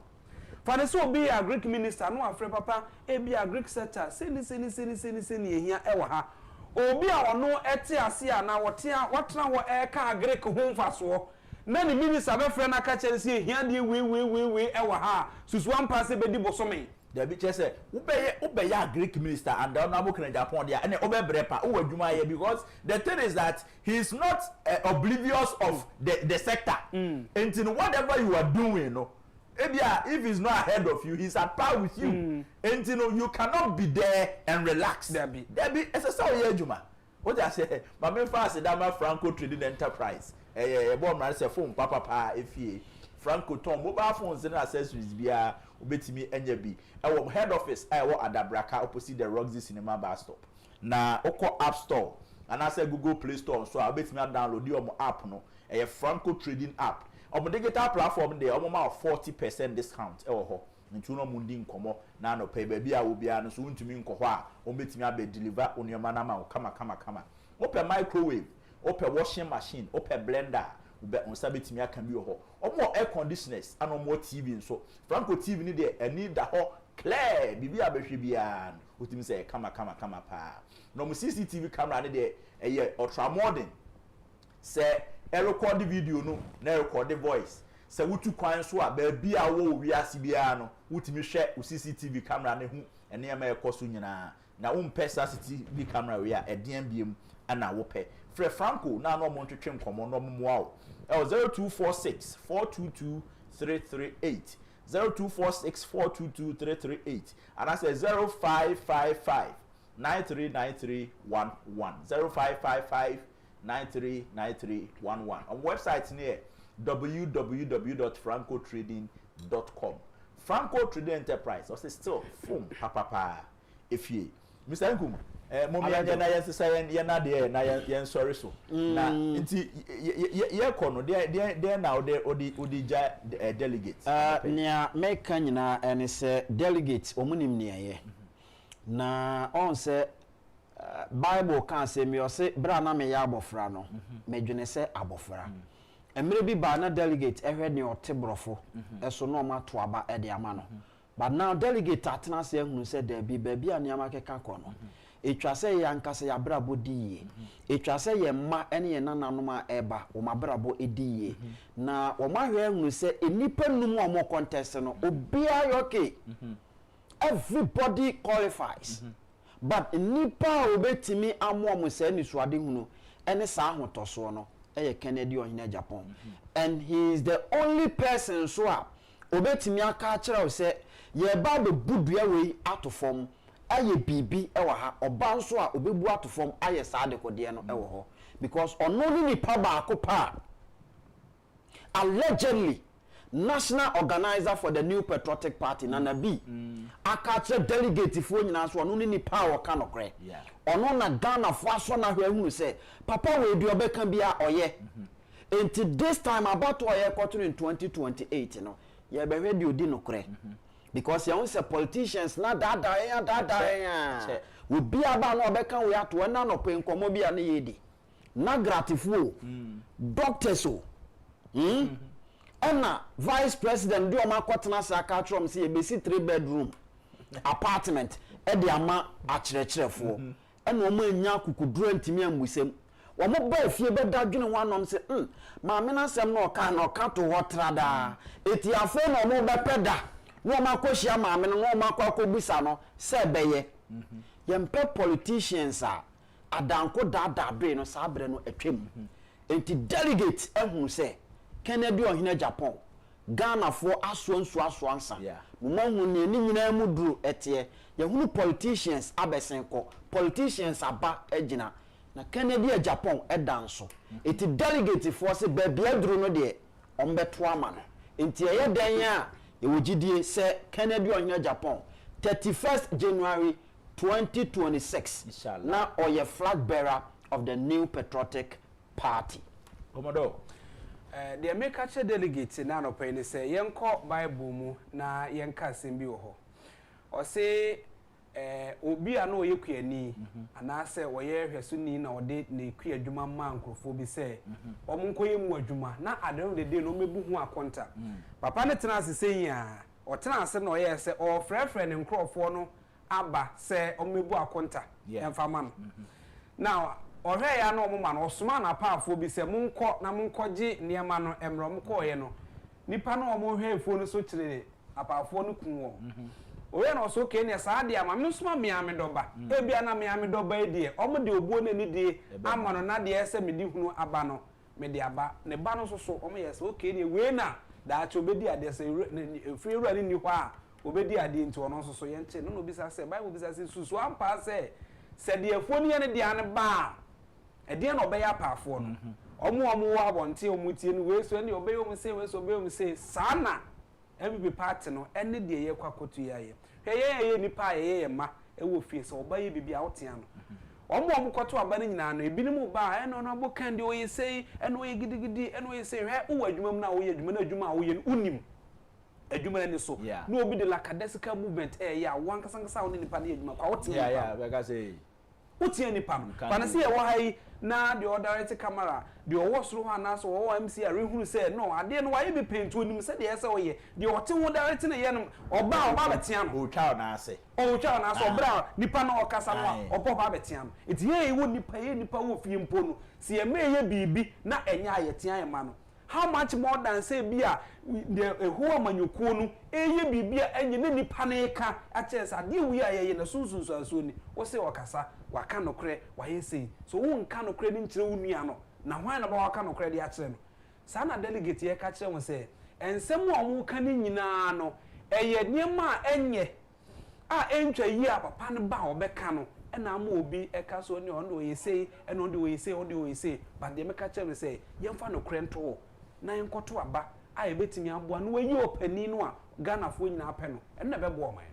for so be a Greek minister no afre papa e be a Greek sector seni ehia e wo ha obi a ono ete ase a na wotena wo e ka Greek ho mfaso na ni minister be frɛ na ka kyere se ehia de we e wo ha susu ampa se be di bosome there be say ubeye a Greek minister and the honorable Canada Japan there and obebrepa o adwuma here because the thing is that he is not oblivious of the sector until whatever you are doing no if he's not ahead of you, he's at par with you. And you cannot be there and relax. There be. It's a so Juma. What I say, my main fast is that Franco Trading Enterprise. Bomb man say phone papa if he Franco Tom mobile phones and accessories be obetimi NJB. Our head office I work at Dabraka opposite the Roxy Cinema bar stop. Na Oko App Store and I say Google Play Store so I bet me download your app no. A Franco Trading app. On the digital platform there almost 40% discount nti no mundi nkomo na no pay baby a wo bia no so ntumi nkoho a o betimi abe deliver onioma na ma kama open microwave open washing machine open blender ube onsa betimi aka bi ho omo air conditioners and omo TV so Franco TV ni there ani da ho clear bibi abehwe bia no otimi say kama pa no mo CCTV camera ni there ultra modern say record the video no na record the voice se wutu kwan so a ba bia wo wiase bia no wutimi hwe CCTV camera ne hu ene ya ma ekoso nyina na wo mpesa CCTV camera we a edian biem ana wo pe Fre Franco na no mo ntwetwe nkomo no mo wo 0246 422 338 0246 422 338 and I say 0555 939311 0555 939311 on website near www.francotrading.com. Franco Trading Enterprise also still phone papa if you Mr. Nkum mommy na yes say na there na yen sorry so na nti ye kono there now there odi delegates nia make nyina ene say delegates omunim ne ye na on say Bible can say me or say bra na me ya abofra no medwene say abofra emre bi ba na delegate ehwe ne otebrofo eso no ma to aba e de ama no but now delegate atena say ehunu say there be baabi ania ma keka ko no etwa say ya nkase ya brabo diye etwa say ye ma ene ye nananom a eba wo ma brabo ediye na wo ma hwe ehunu say enipa num o mo contest no obia yoke everybody qualifies but nipa obetimi amom se ni suade hunu ene sa ahotoso no eye Kennedy ohina Japan and he is the only person so a obetimi aka kire o se ye ba be budua we atofom aye bibi ewa ha oba nso a obebu atofom aye sa de kode no ewo ho because ono ni nipa ba akopa allegedly national organizer for the New Patriotic Party Nana B akache delegate fo nyina so ono ni power ka nokre ono na Ghana fo aso na hwe hu se papa we bi obeka bia oye until this time about oye quarter in 2028 no ye be hwe di odi nokre because you say politicians na dada we bi aba na obeka we ato na no pe nkomo bia na yedi na gratifo doctors o Ena vice president do ma kwatena sa ka trom se be si 3-bedroom apartment e de ama akyerɛkyerɛfo ena o ma nya kukuduro ntimi ambusem wo mo ba fie be dadwene ho anom se ma me na sem na o ka to ho trada etiafo na o mo be peda no ma ko hia maame no no ma ko akobisa no se beye yempe politicians a adanko dada be no sa bre no atwam enti delegate ehun se Kennedy ohina Japan Ghana for aso ansa mo hu ne ni nyina mu duru etie ye hunu politicians abesen ko politicians aba agina na Kennedy Japan edanso enti delegate for se ba bia duru no de ombeto ama no enti ye dan a ye wogidie se Kennedy ohina Japan 31st January 2026 inshallah na oye flag bearer of the new patriotic party Commodore the American delegate na no pay say yenko Bible mu na yenka asem bi wo ho o say obi a no yekuani ana say wo ye hwesuni na ode na eku adwuma ma nkrofo bi say omunkoye mu adwuma na adem de no mebu hu akonta papa ne tena asese ya o tena ase na o ye say o frefre ne nkrofo no aba say o mebu akonta emfa ma no now ohwe ya na omuma no osoma na paafo bi se munko na munkoje niema no emro mko ye no nipa na omo hwe efo no so kire apaafo no kunwo oye na so ke ne sa de ama me soma miame doba ebia na miame doba edie omo de obuo na ni die ama no na de ese me di hunu aba no me de aba ne ba no so omo yes okay ne we na da cha obedi ade se free ru ani ni hɔ a obedi ade nti ono so yente no bi sa se bible bi sa se susu ampa se de efo ne ne de ane ba ede na obeya paafo no omo wo abonte omutie no we so ne obeya omse we so obeya omse sana MB party no ene de ye kwakotu yaye hweye nipa ye ma ewo fie so obaye bibia wotea no omo koto aba ne nyina no ebinim ba ene no abokan de oye sei ene oye gidigidi ene oye sei hwe wo adwuma na oye adwuma na adwuma a oye unim adwuma ne so no obi de lakadesical movement ya wankasankasa wo nipa ne adwuma kwa wotea yeah because say utie nipa no panase ye wo hai na the direct camera the owosro ha na so wo MC a rehuru say no ade no waye be paint onim say de ese oye the ote wo direct na ye no oba betia no o twa na ase obra nipa na okasa no opo ba betia no iti ye wo nipa wo fie mpo no se ye meye bibi na enya ayetia ye ma no how much more than say bia the who amanyokuo no eye bibia enye ne nipa na eka a chance ade wi ayeye na sunsunsu aso ni wo se okasa waka nokre waye sei so wo nka nokre ni nkyere wo nua no na hwan na ba waka nokre de a kyere no sa na delegate ye ka kyere wo se ensem a wo ka ni nyina no eye niema enye a entwa yi a papa ne ba obeka no na ama obi eka so ni ondo oye sei ena ondo oye sei but de me ka kyere se yemfa nokre nto na yenkoto aba a ebetimi aboa no wayi opani no a Ghana fo nyina apɛ no ɛna bɛboa ɔman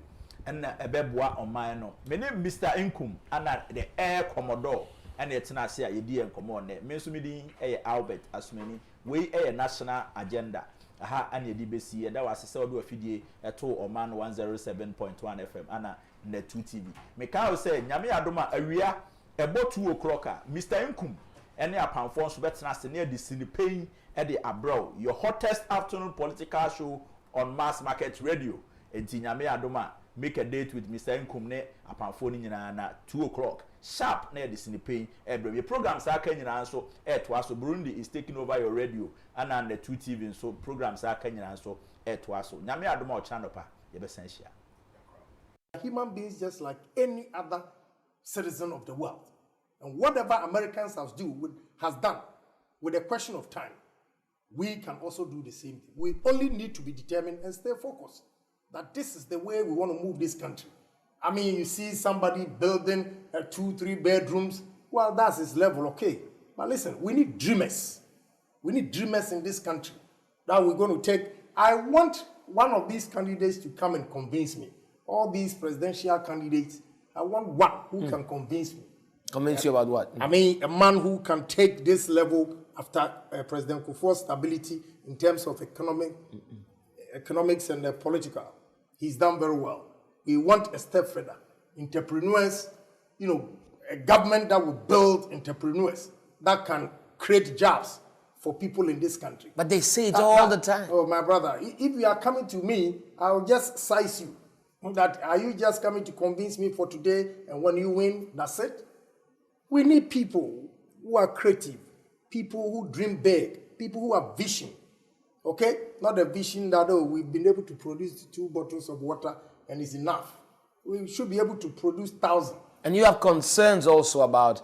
ɛna ɛbɛboa ɔman no me ne Mr. Inkum ana the air commodore ɛna ɛtena ase a yɛdi enkomo ne me nso me din ɛyɛ Albert Asumani wei ɛyɛ national agenda aha ana yɛdi besi ɛda wa asese ɔdo afidie ɛto ɔman 107.1 FM ana na 2 TV me ka o sɛ nyame adoma awia ɛbɔ 2 o'clock a Mr. Inkum ɛne apanfo nso bɛtena ase ne adi sinipɛn ɛde abrow your hottest afternoon political show on Mass Market Radio enti nyame adoma make a date with Mr. Inkum ne apanfo ni nyina na 2 o'clock sharp na adi sinipɛn ɛbrɛ your programs aka nyina nso ɛtoa so Burundi is taking over your radio and on the 2 TV so programs aka nyina nso ɛtoa so nyame adoma ɔkyana pa yɛbɛsan hyia human beings just like any other citizen of the world. And whatever Americans has done with a question of time, we can also do the same thing. We only need to be determined and stay focused that this is the way we want to move this country. I mean, you see somebody building 2-3 bedrooms. Well, that's his level, okay. But listen, we need dreamers. We need dreamers in this country that we're going to take. I want one of these candidates to come and convince me. All these presidential candidates, I want one who can convince me. Convince you about what? I mean, a man who can take this level after President Kufuor's stability in terms of economics and political. He's done very well. We want a step further. Entrepreneurs, a government that will build entrepreneurs that can create jobs for people in this country. But they say it all the time. Oh, my brother, if you are coming to me, I'll just size you. That are you just coming to convince me for today and when you win, that's it? We need people who are creative, people who dream big, people who have vision. Okay? Not a vision that, oh, we've been able to produce 2 bottles of water and it's enough. We should be able to produce thousands. And you have concerns also about